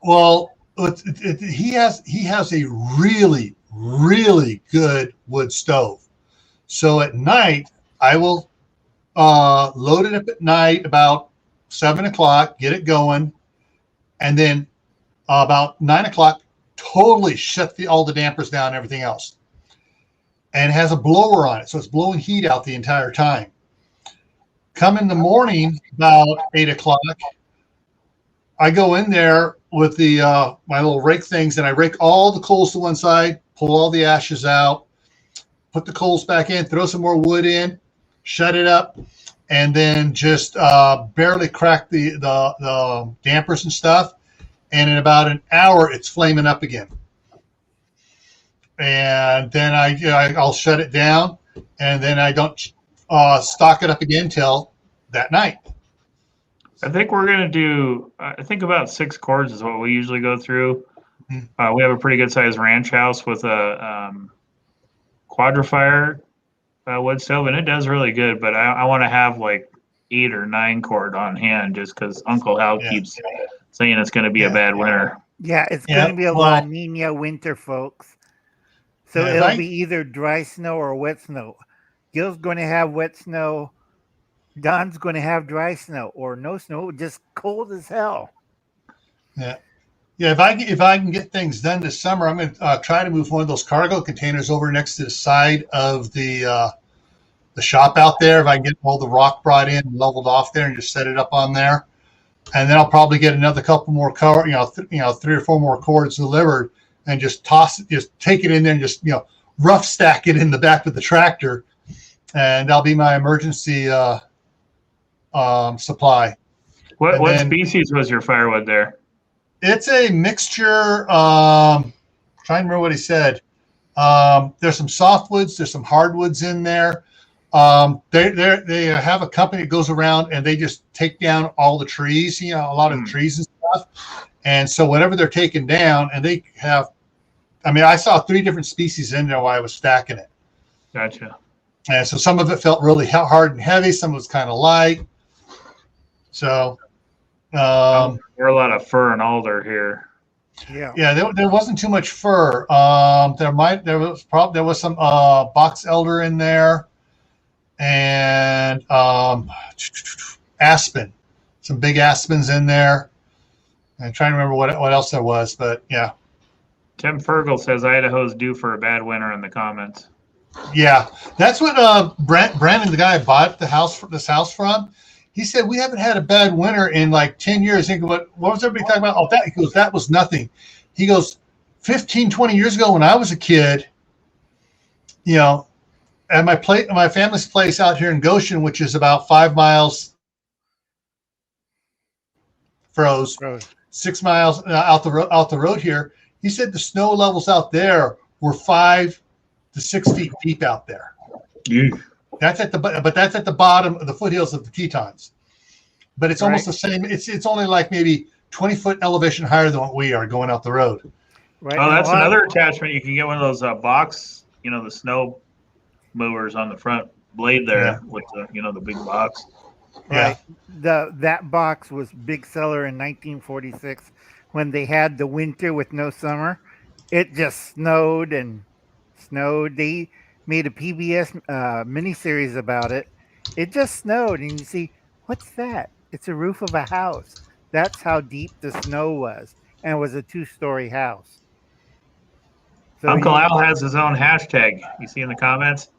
Well, he has a really, really good wood stove. So at night I will load it up at night about 7 o'clock, get it going, and then about 9 o'clock, totally shut all the dampers down and everything else. And it has a blower on it, so it's blowing heat out the entire time. Come in the morning, about 8 o'clock, I go in there with the my little rake things, and I rake all the coals to one side, pull all the ashes out, put the coals back in, throw some more wood in, shut it up, and then just barely crack the dampers and stuff. And in about an hour, it's flaming up again. And then I'll shut it down, and then I don't stock it up again till that night. I think we're going to do, I think about 6 cords is what we usually go through. Mm-hmm. We have a pretty good sized ranch house with a quadrifire wood stove, and it does really good, but I want to have like 8 or 9 cord on hand just because Uncle Hal keeps saying it's going to be a bad winter. Yeah, it's going to be a La Nina winter, folks. So it'll be either dry snow or wet snow. Gil's going to have wet snow. Don's going to have dry snow or no snow, just cold as hell. Yeah. Yeah, if I can get things done this summer, I'm going to try to move one of those cargo containers over next to the side of the shop out there. If I can get all the rock brought in and leveled off there and just set it up on there, and then I'll probably get another couple more 3 or 4 more cords delivered, and just take it in there and just rough stack it in the back of the tractor, and that'll be my emergency supply. What species was your firewood there? It's a mixture. Trying to remember what he said. There's some softwoods. There's some hardwoods in there. They have a company that goes around and they just take down all the trees. A lot of the trees and stuff. And so whatever they're taking down, and they have. I mean, I saw 3 different species in there while I was stacking it. Gotcha. And so some of it felt really hard and heavy. Some was kind of light. So. There are a lot of fir and alder here. Yeah, there wasn't too much fir. There was some box elder in there, and aspen, some big aspens in there. I'm trying to remember what else there was, but yeah. Tim Fergal says Idaho's due for a bad winter in the comments. Yeah, that's what Brandon, the guy I bought this house from. He said, we haven't had a bad winter in like 10 years. He goes, what was everybody talking about? He goes, that was nothing. He goes, 15, 20 years ago when I was a kid, at my family's place out here in Goshen, which is about 5 miles, froze 6 miles out the road here. He said the snow levels out there were 5 to 6 feet deep out there. Yeah. That's at the bottom of the foothills of the Tetons, but it's almost the same. It's only like maybe 20-foot elevation higher than what we are going out the road. Right. Oh, that's another attachment. You can get one of those box, the snow mowers on the front blade there with the big box. Right. Yeah. That box was big seller in 1946 when they had the winter with no summer. It just snowed and snowed. They made a PBS miniseries about it. It just snowed, and you see, what's that? It's a roof of a house. That's how deep the snow was, and it was a 2-story house. So Uncle Al has his own hashtag. You see in the comments?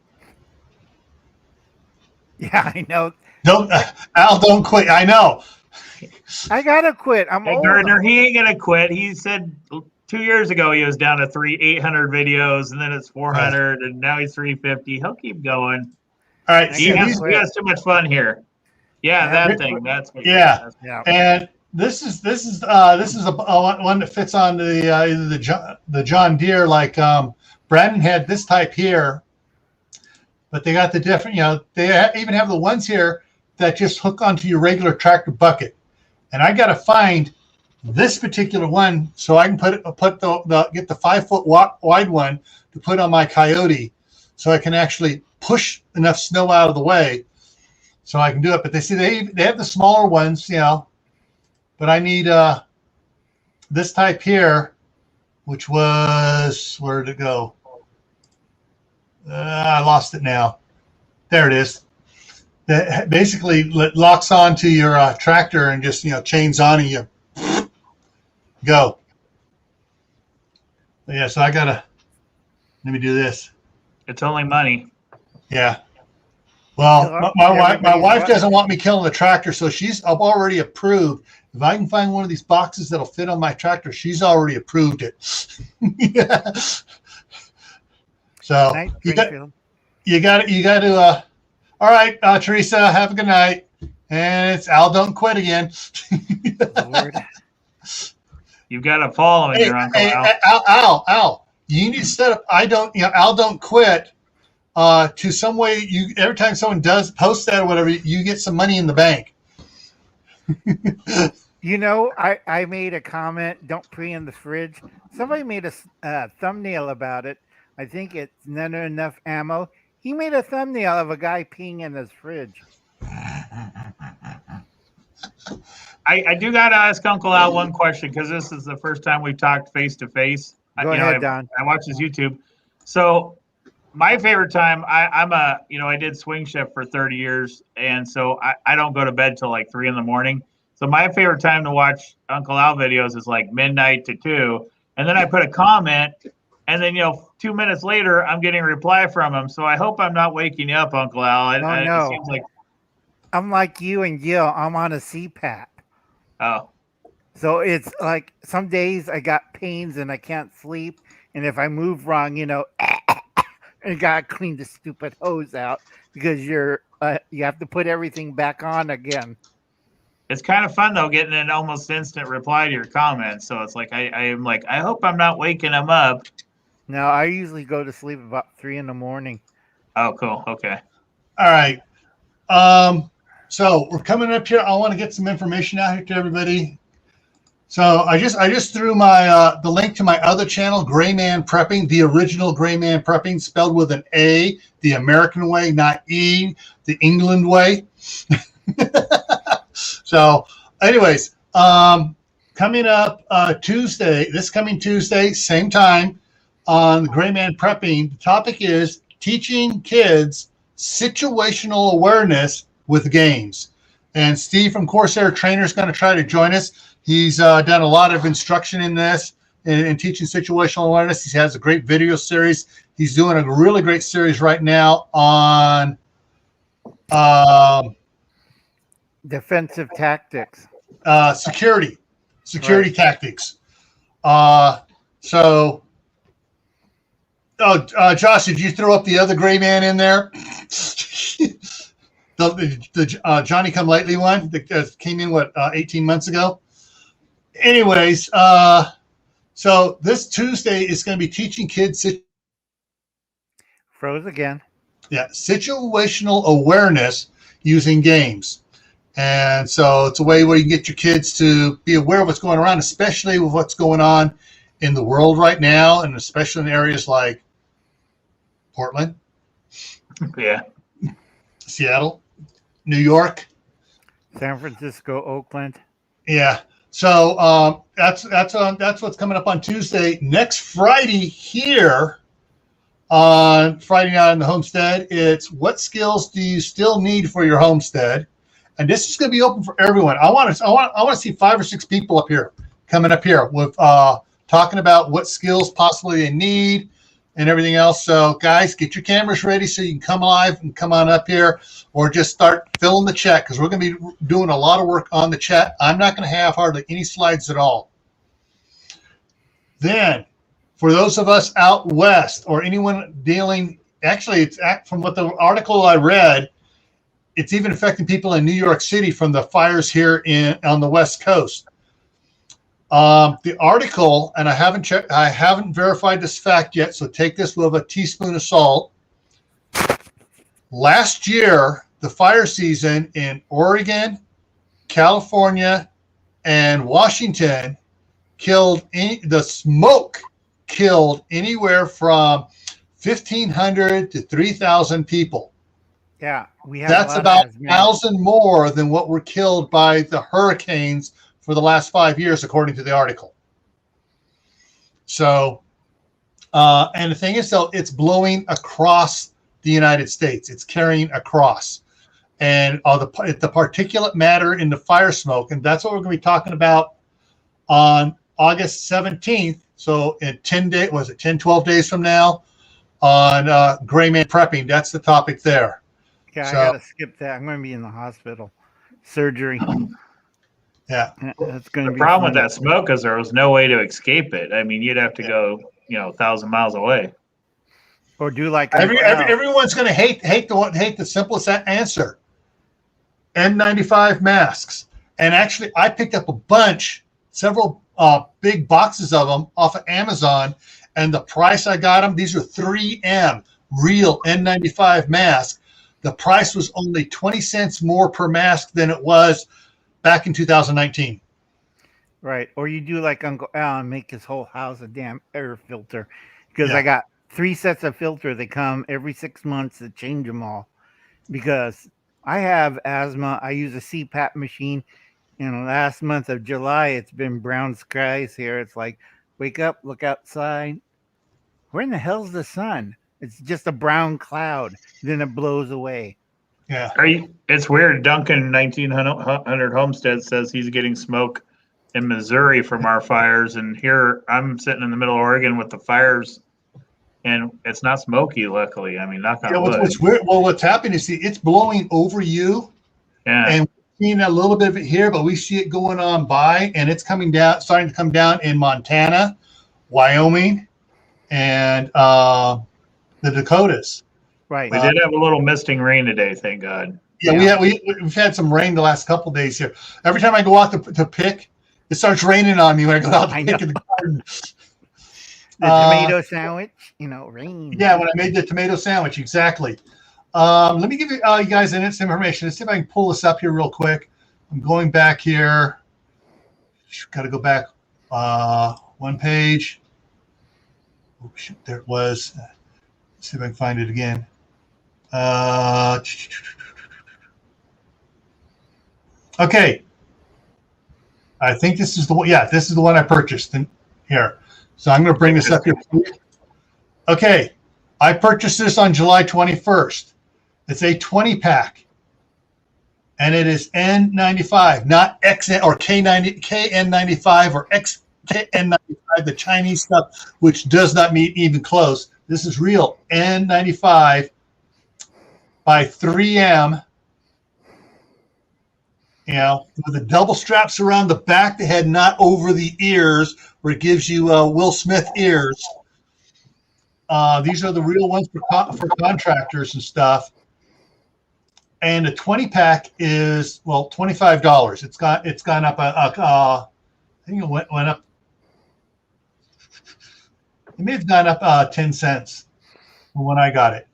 Yeah, I know. Al, don't quit. I know. I gotta quit. I'm Hey, old. Gardner, he ain't gonna quit. He said 2 years ago he was down to 800 videos, and then it's 400, and now he's 350. He'll keep going. All right. He has too much fun here. Yeah, that thing. That's what. Yeah. Yeah. And this is a one that fits on the either the John Deere, like Brandon had this type here, but they got the different. They even have the ones here that just hook onto your regular tractor bucket. And I got to find this particular one so I can get the 5-foot wide one to put on my Coyote, so I can actually push enough snow out of the way so I can do it. But they have the smaller ones, but I need this type here, which was, where did it go? I lost it now. There it is. That basically locks onto your tractor and just chains on and you go. But yeah, so I gotta let me do this. It's only money. Yeah. Well, my wife doesn't want me killing the tractor, so I've already approved. If I can find one of these boxes that'll fit on my tractor, she's already approved it. Yeah. So you got to. All right, Teresa, have a good night. And it's Al, don't quit again. Lord. You've got to follow him, your Uncle Al. Al, you need to set up. Al, don't quit. To some way, every time someone does post that or whatever, you get some money in the bank. I made a comment. Don't pee in the fridge. Somebody made a thumbnail about it. I think it's not enough ammo. He made a thumbnail of a guy peeing in his fridge. I do got to ask Uncle Al one question, because this is the first time we've talked face to face. Go ahead, Don. I watch his YouTube. So my favorite time, I did swing shift for 30 years. And so I don't go to bed till like 3 a.m. So my favorite time to watch Uncle Al videos is like midnight to 2. And then I put a comment, and then, 2 minutes later, I'm getting a reply from him. So I hope I'm not waking you up, Uncle Al. No. It seems like I'm like you and Gil. I'm on a CPAP. Oh. So it's like some days I got pains and I can't sleep. And if I move wrong, and gotta clean the stupid hose out because you have to put everything back on again. It's kind of fun though, getting an almost instant reply to your comments. So it's like I hope I'm not waking him up. No, I usually go to sleep about 3 a.m. Oh, cool. Okay. All right. So we're coming up here. I want to get some information out here to everybody. So I just threw my the link to my other channel, Gray Man Prepping, the original Gray Man Prepping, spelled with an A, the American way, not E, the England way. So, anyways, coming up this coming Tuesday, same time on the Gray Man Prepping. The topic is teaching kids situational awareness with games. And Steve from Corsair Trainer is going to try to join us. He's done a lot of instruction in this and teaching situational awareness. He has a great video series. He's doing a really great series right now on defensive tactics, security Right. tactics. Josh, did you throw up the other Gray Man in there? the Johnny Come Lately one that came in 18 months ago. Anyways, so this Tuesday is going to be teaching kids froze again. Yeah, situational awareness using games. And so it's a way where you can get your kids to be aware of what's going on, especially with what's going on in the world right now, and especially in areas like Portland, Yeah. Seattle, New York, San Francisco, Oakland. Yeah. So that's what's coming up on Tuesday. Next Friday here on Friday night on the Homestead, it's what skills do you still need for your homestead? And this is going to be open for everyone. I want to see 5 or 6 people up here coming up here with talking about what skills possibly they need and everything else. So guys, get your cameras ready so you can come live and come on up here, or just start filling the chat, because we're going to be doing a lot of work on the chat. I'm not going to have hardly any slides at all. Then for those of us out west, or anyone dealing, actually it's from what the article I read, it's even affecting people in New York City from the fires here on the West Coast. The article, and I haven't verified this fact yet, so take this with a teaspoon of salt. Last year, the fire season in Oregon, California, and Washington the smoke killed anywhere from 1,500 to 3,000 people. Yeah, we have. That's about 1,000 more than what were killed by the hurricanes for the last 5 years, according to the article. So, and the thing is, though, it's blowing across the United States. It's carrying across. And the particulate matter in the fire smoke, and that's what we're going to be talking about on August 17th. So in 12 days from now on Gray Man Prepping. That's the topic there. Yeah, so, I got to skip that. I'm going to be in the hospital. Surgery. Yeah. That's going to be the problem fun. with that smoke is there was no way to escape it. I mean, you'd have to go, 1,000 miles away. Or do like everyone's going to hate the simplest answer. N95 masks. And actually, I picked up several big boxes of them off of Amazon, and the price I got them, these are 3M real N95 masks. The price was only 20 cents more per mask than it was back in 2019. Right. Or you do like Uncle Al, make his whole house a damn air filter. Because Yeah. I got 3 sets of filter. They come every 6 months to change them all. Because I have asthma. I use a CPAP machine. Last month of July, it's been brown skies here. It's like, wake up, look outside. Where in the hell's the sun? It's just a brown cloud. Then it blows away. Yeah. It's weird. Duncan 1900 Homestead says he's getting smoke in Missouri from our fires, and here I'm sitting in the middle of Oregon with the fires, and it's not smoky. Luckily, I mean, knock on wood. What's weird? Well, what's happening is it's blowing over you, and we're seeing a little bit of it here, but we see it going on by, and it's coming down, starting to come down in Montana, Wyoming, and the Dakotas. Right. We did have a little misting rain today, thank God. Yeah, we've had some rain the last couple of days here. Every time I go out to pick, it starts raining on me when I go out to pick in the garden. The tomato sandwich, rain. Yeah, when I made the tomato sandwich, exactly. Let me give you guys some information. Let's see if I can pull this up here real quick. I'm going back here. Got to go back one page. Oh, shoot, there it was. Let's see if I can find it again. Okay. I think this is the one. Yeah, this is the one I purchased here. So I'm going to bring this up here. Okay. I purchased this on July 21st. It's a 20-pack. And it is N95, not XN or KN95 or XKN95, the Chinese stuff, which does not meet even close. This is real N95 by 3M. With the double straps around the back of the head, not over the ears, where it gives you Will Smith ears. These are the real ones for contractors and stuff. And the 20-pack is $25. It's gone up. I think it went up. It may have gone up 10 cents when I got it.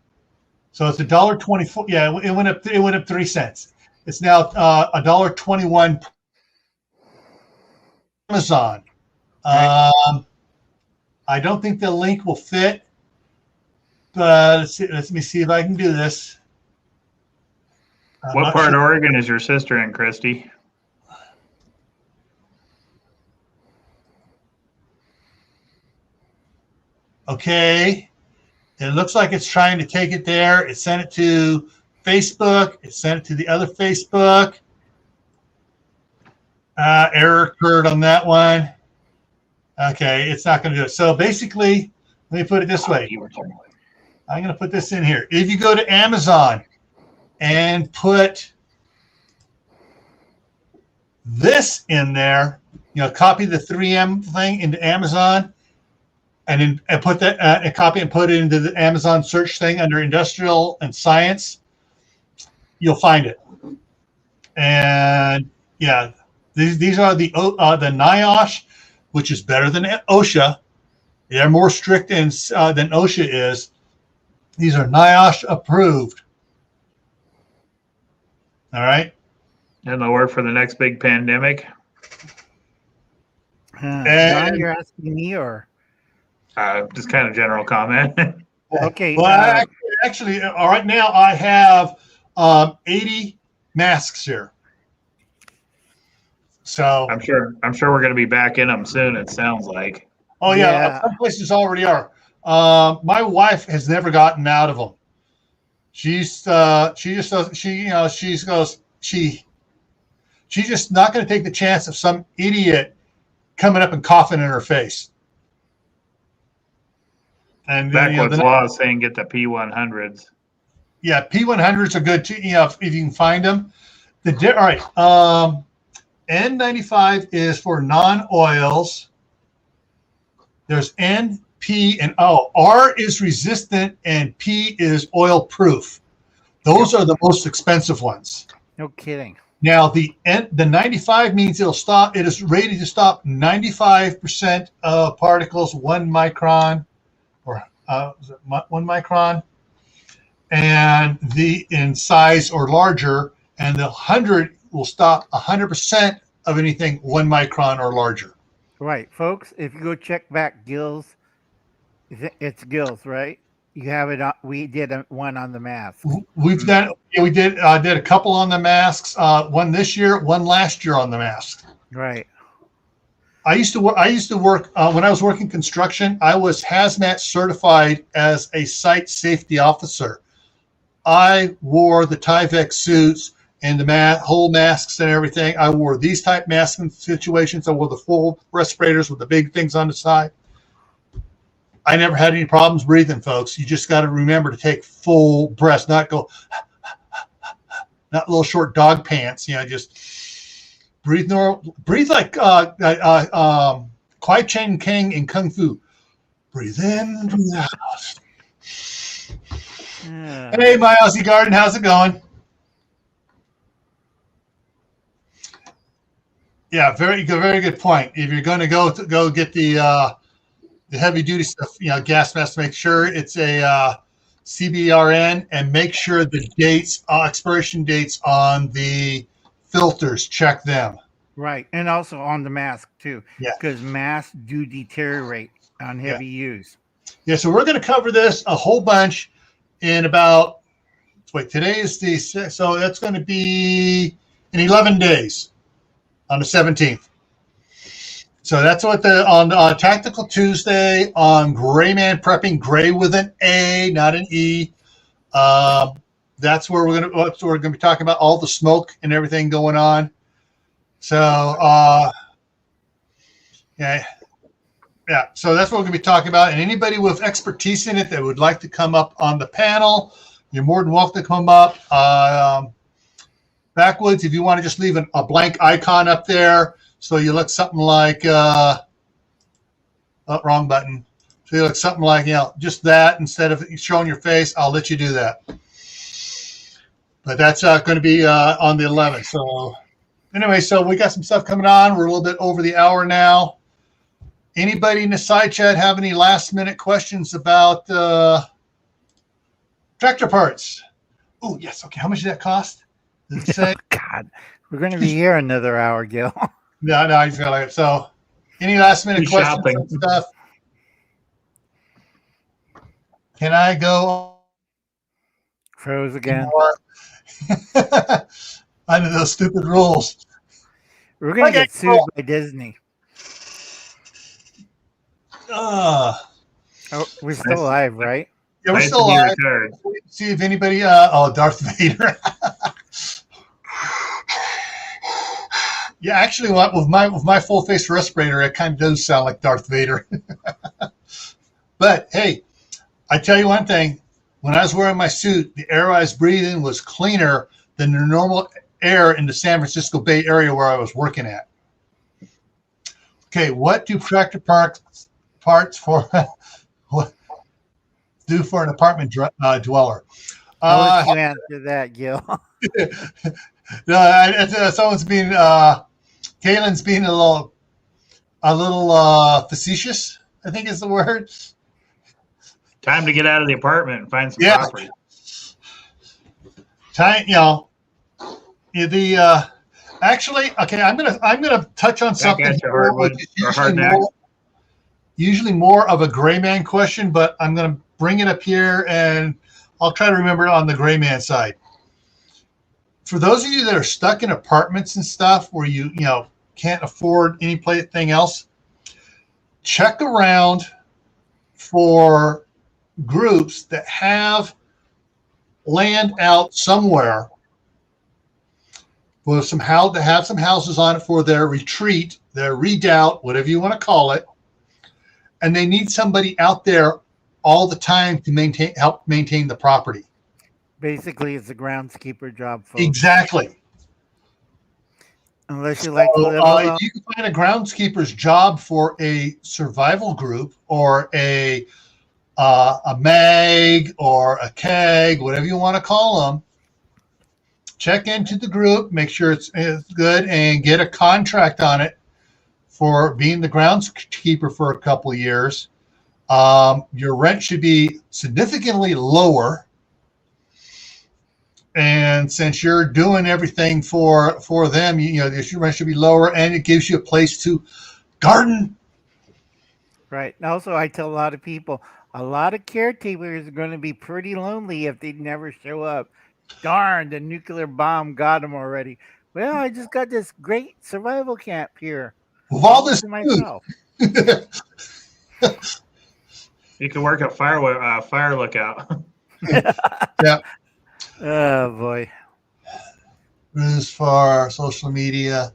So it's $1.24. Yeah, it went up. It went up 3 cents. It's now $1.21. Amazon. I don't think the link will fit, but let me see if I can do this. What part of Oregon is your sister in, Christy? Okay. It looks like it's trying to take it there. It sent it to Facebook. It sent it to the other Facebook. Error occurred on that one. Okay, it's not going to do it. So basically, let me put it this way. I'm going to put this in here. If you go to Amazon and put this in there, copy the 3M thing into Amazon, and then put that and copy and put it into the Amazon search thing under industrial and science, you'll find it. And yeah, these are the NIOSH, which is better than OSHA. They're more strict than OSHA is. These are NIOSH approved. All right. And the word for the next big pandemic. Don, you're asking me, or just kind of general comment. okay? Well, actually, right now I have 80 masks here. So I'm sure we're going to be back in them soon. It sounds like. Oh yeah. Some places already are. My wife has never gotten out of them. She's just not going to take the chance of some idiot coming up and coughing in her face. And backwards law is saying get the P100s. Yeah, P100s are good too. If you can find them. All right. N95 is for non-oils. There's N, P, and O. R is resistant, and P is oil proof. Those are the most expensive ones. No kidding. Now the 95 means it'll stop. It is rated to stop 95% of particles, 1 micron, or is it 1 micron, and in size or larger. And the 100 will stop 100% of anything 1 micron or larger. Right, folks. If you go check back Gills, it's Gills, right? You have it on. We did one on the mask. We've done. Yeah, we did a couple on the masks. One this year, one last year on the mask. Right. I used to work when I was working construction. I was hazmat certified as a site safety officer. I wore the Tyvek suits and the whole masks and everything. I wore these type masks in situations. I wore the full respirators with the big things on the side. I never had any problems breathing, folks. You just got to remember to take full breaths, not little short dog pants. Just breathe normal. Breathe like Kwai Chang King in Kung Fu. Breathe in, breathe out. Hey, my Aussie Garden, how's it going? Yeah, very good point. If you're going to go get the heavy duty stuff, gas mask, make sure it's a CBRN, and make sure the dates, expiration dates on the filters, check them. Right, and also on the mask too. Yeah, because masks do deteriorate on heavy use. Yeah, so we're going to cover this a whole bunch in about. Wait, today is the 6th, so that's going to be in 11 days. On the 17th. So that's what on Tactical Tuesday on Gray Man Prepping, Gray with an A, not an E. That's where we're gonna be talking about all the smoke and everything going on. So yeah. So that's what we're gonna be talking about. And anybody with expertise in it that would like to come up on the panel, you're more than welcome to come up. Backwoods, if you want to just leave a blank icon up there, so you look something like wrong button. So you look something like just that instead of showing your face. I'll let you do that. But that's going to be on the 11th. So anyway, so we got some stuff coming on. We're a little bit over the hour now. Anybody in the side chat have any last minute questions about tractor parts? Oh yes, okay. How much did that cost? Oh, God, we're going to be here another hour, Gil. No, he's got it. So, any last minute questions and stuff? Can I go? Froze again. Under those stupid rules. We're going to get sued by Disney. Oh, we're still alive, right? Yeah, we're Nice still to be alive. retired. See if anybody. Darth Vader. Yeah, actually, with my full face respirator, it kind of does sound like Darth Vader. But hey, I tell you one thing: when I was wearing my suit, the air I was breathing was cleaner than the normal air in the San Francisco Bay Area where I was working at. Okay, what do tractor parts for do for an apartment dweller? I'll let you answer that, Gil. No, someone's being Kalen's being a little facetious, I think is the word. Time to get out of the apartment and find some Yeah. property. Time, actually, okay, I'm gonna touch on something That's a hard one, which is or hard neck. usually more of a gray man question, but I'm gonna bring it up here and I'll try to remember it on the gray man side. For those of you that are stuck in apartments and stuff where you can't afford anything else, check around for groups that have land out somewhere with some houses on it for their retreat, their redoubt, whatever you want to call it, and they need somebody out there all the time to help maintain the property. Basically, it's a groundskeeper job, folks. Exactly. Unless you like to live alone. You can find a groundskeeper's job for a survival group or a mag or a keg, whatever you want to call them. Check into the group, make sure it's good, and get a contract on it for being the groundskeeper for a couple of years. Your rent should be significantly lower. And since you're doing everything for them, your rent should be lower, and it gives you a place to garden. Right. And also, I tell a lot of people, a lot of caretakers are going to be pretty lonely if they never show up. Darn, the nuclear bomb got them already. Well, I just got this great survival camp here. With all this to myself. You can work at fire lookout. Yeah. Oh boy. Rules for social media.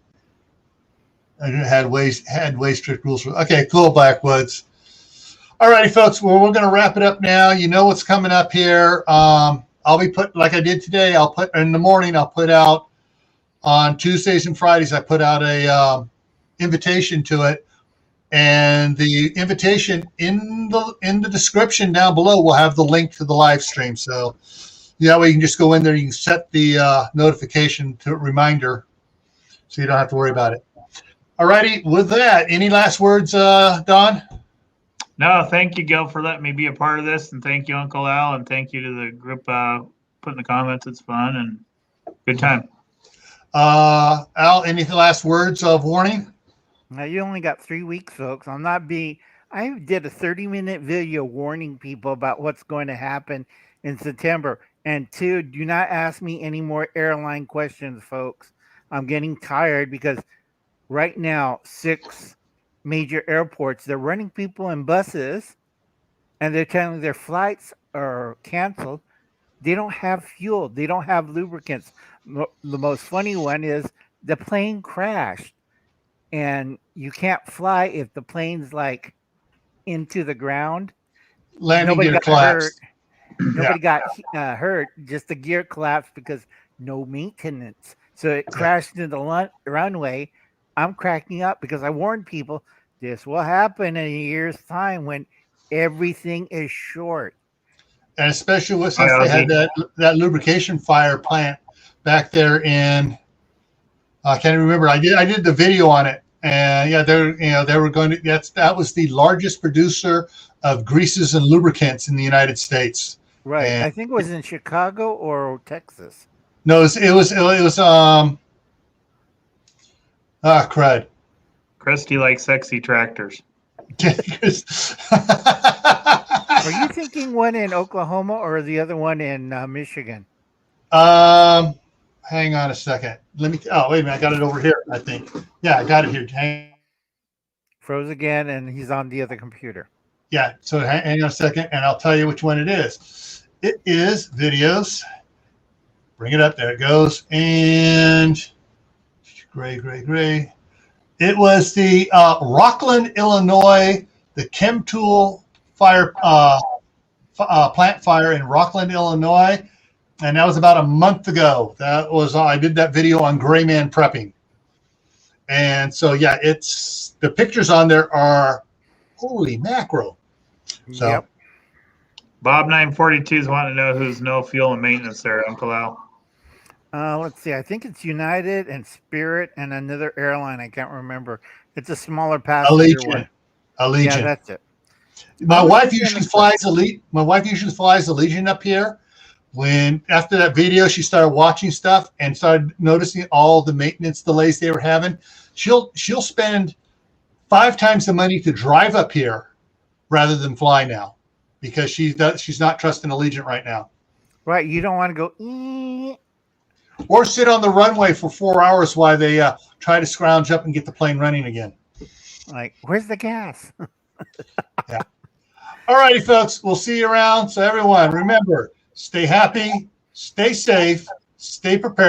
I had way strict rules for. Okay, cool, Blackwoods. All righty, folks. Well, we're going to wrap it up now. You know what's coming up here. I'll be like I did today. I'll put in the morning. I'll put out on Tuesdays and Fridays. I put out a invitation to it, and the invitation in the description down below will have the link to the live stream. So that way you can just go in there. You can set the notification to reminder, so you don't have to worry about it. All righty. With that, any last words, Don? No, thank you, Gil, for letting me be a part of this, and thank you, Uncle Al, and thank you to the group putting the comments. It's fun and good time. Al, any last words of warning? Now you only got 3 weeks, folks. I did a 30-minute video warning people about what's going to happen in September. And 2, do not ask me any more airline questions, folks. I'm getting tired because right now, 6 major airports, they're running people in buses and they're telling their flights are canceled. They don't have fuel. They don't have lubricants. The most funny one is the plane crashed and you can't fly if the plane's like into the ground. Landing gear collapsed. Nobody got hurt. Just the gear collapsed because no maintenance. So it crashed into the runway. I'm cracking up because I warned people this will happen in a year's time when everything is short. And especially since they had that lubrication fire plant back there in, I can't remember. I did the video on it, and they were going to. That was the largest producer of greases and lubricants in the United States. Right. And I think it was in Chicago or Texas. No, it was crud. Christy likes sexy tractors. Are you thinking one in Oklahoma or the other one in Michigan? Hang on a second. Let me. Oh, wait a minute. I got it over here. I think. Yeah, I got it here. Froze again, and he's on the other computer. Yeah, so hang on a second, and I'll tell you which one it is. It is videos. Bring it up. There it goes. And gray. It was the Rockland, Illinois, the Chemtool fire plant fire in Rockland, Illinois, and that was about a month ago. That was I did that video on gray man prepping, and so yeah, it's the pictures on there are holy mackerel. So. Yep. Bob 942 is wanting to know who's no fuel and maintenance there, Uncle Al. Let's see. I think it's United and Spirit and another airline. I can't remember. It's a smaller passenger one. Allegiant. Yeah, that's it. My wife usually flies Allegiant up here. When after that video, she started watching stuff and started noticing all the maintenance delays they were having. She'll spend 5 times the money to drive up here rather than fly now because she's not trusting Allegiant right now. Right. You don't want to go. Or sit on the runway for 4 hours while they try to scrounge up and get the plane running again. Like, where's the gas? Yeah. All righty, folks. We'll see you around. So everyone, remember, stay happy, stay safe, stay prepared.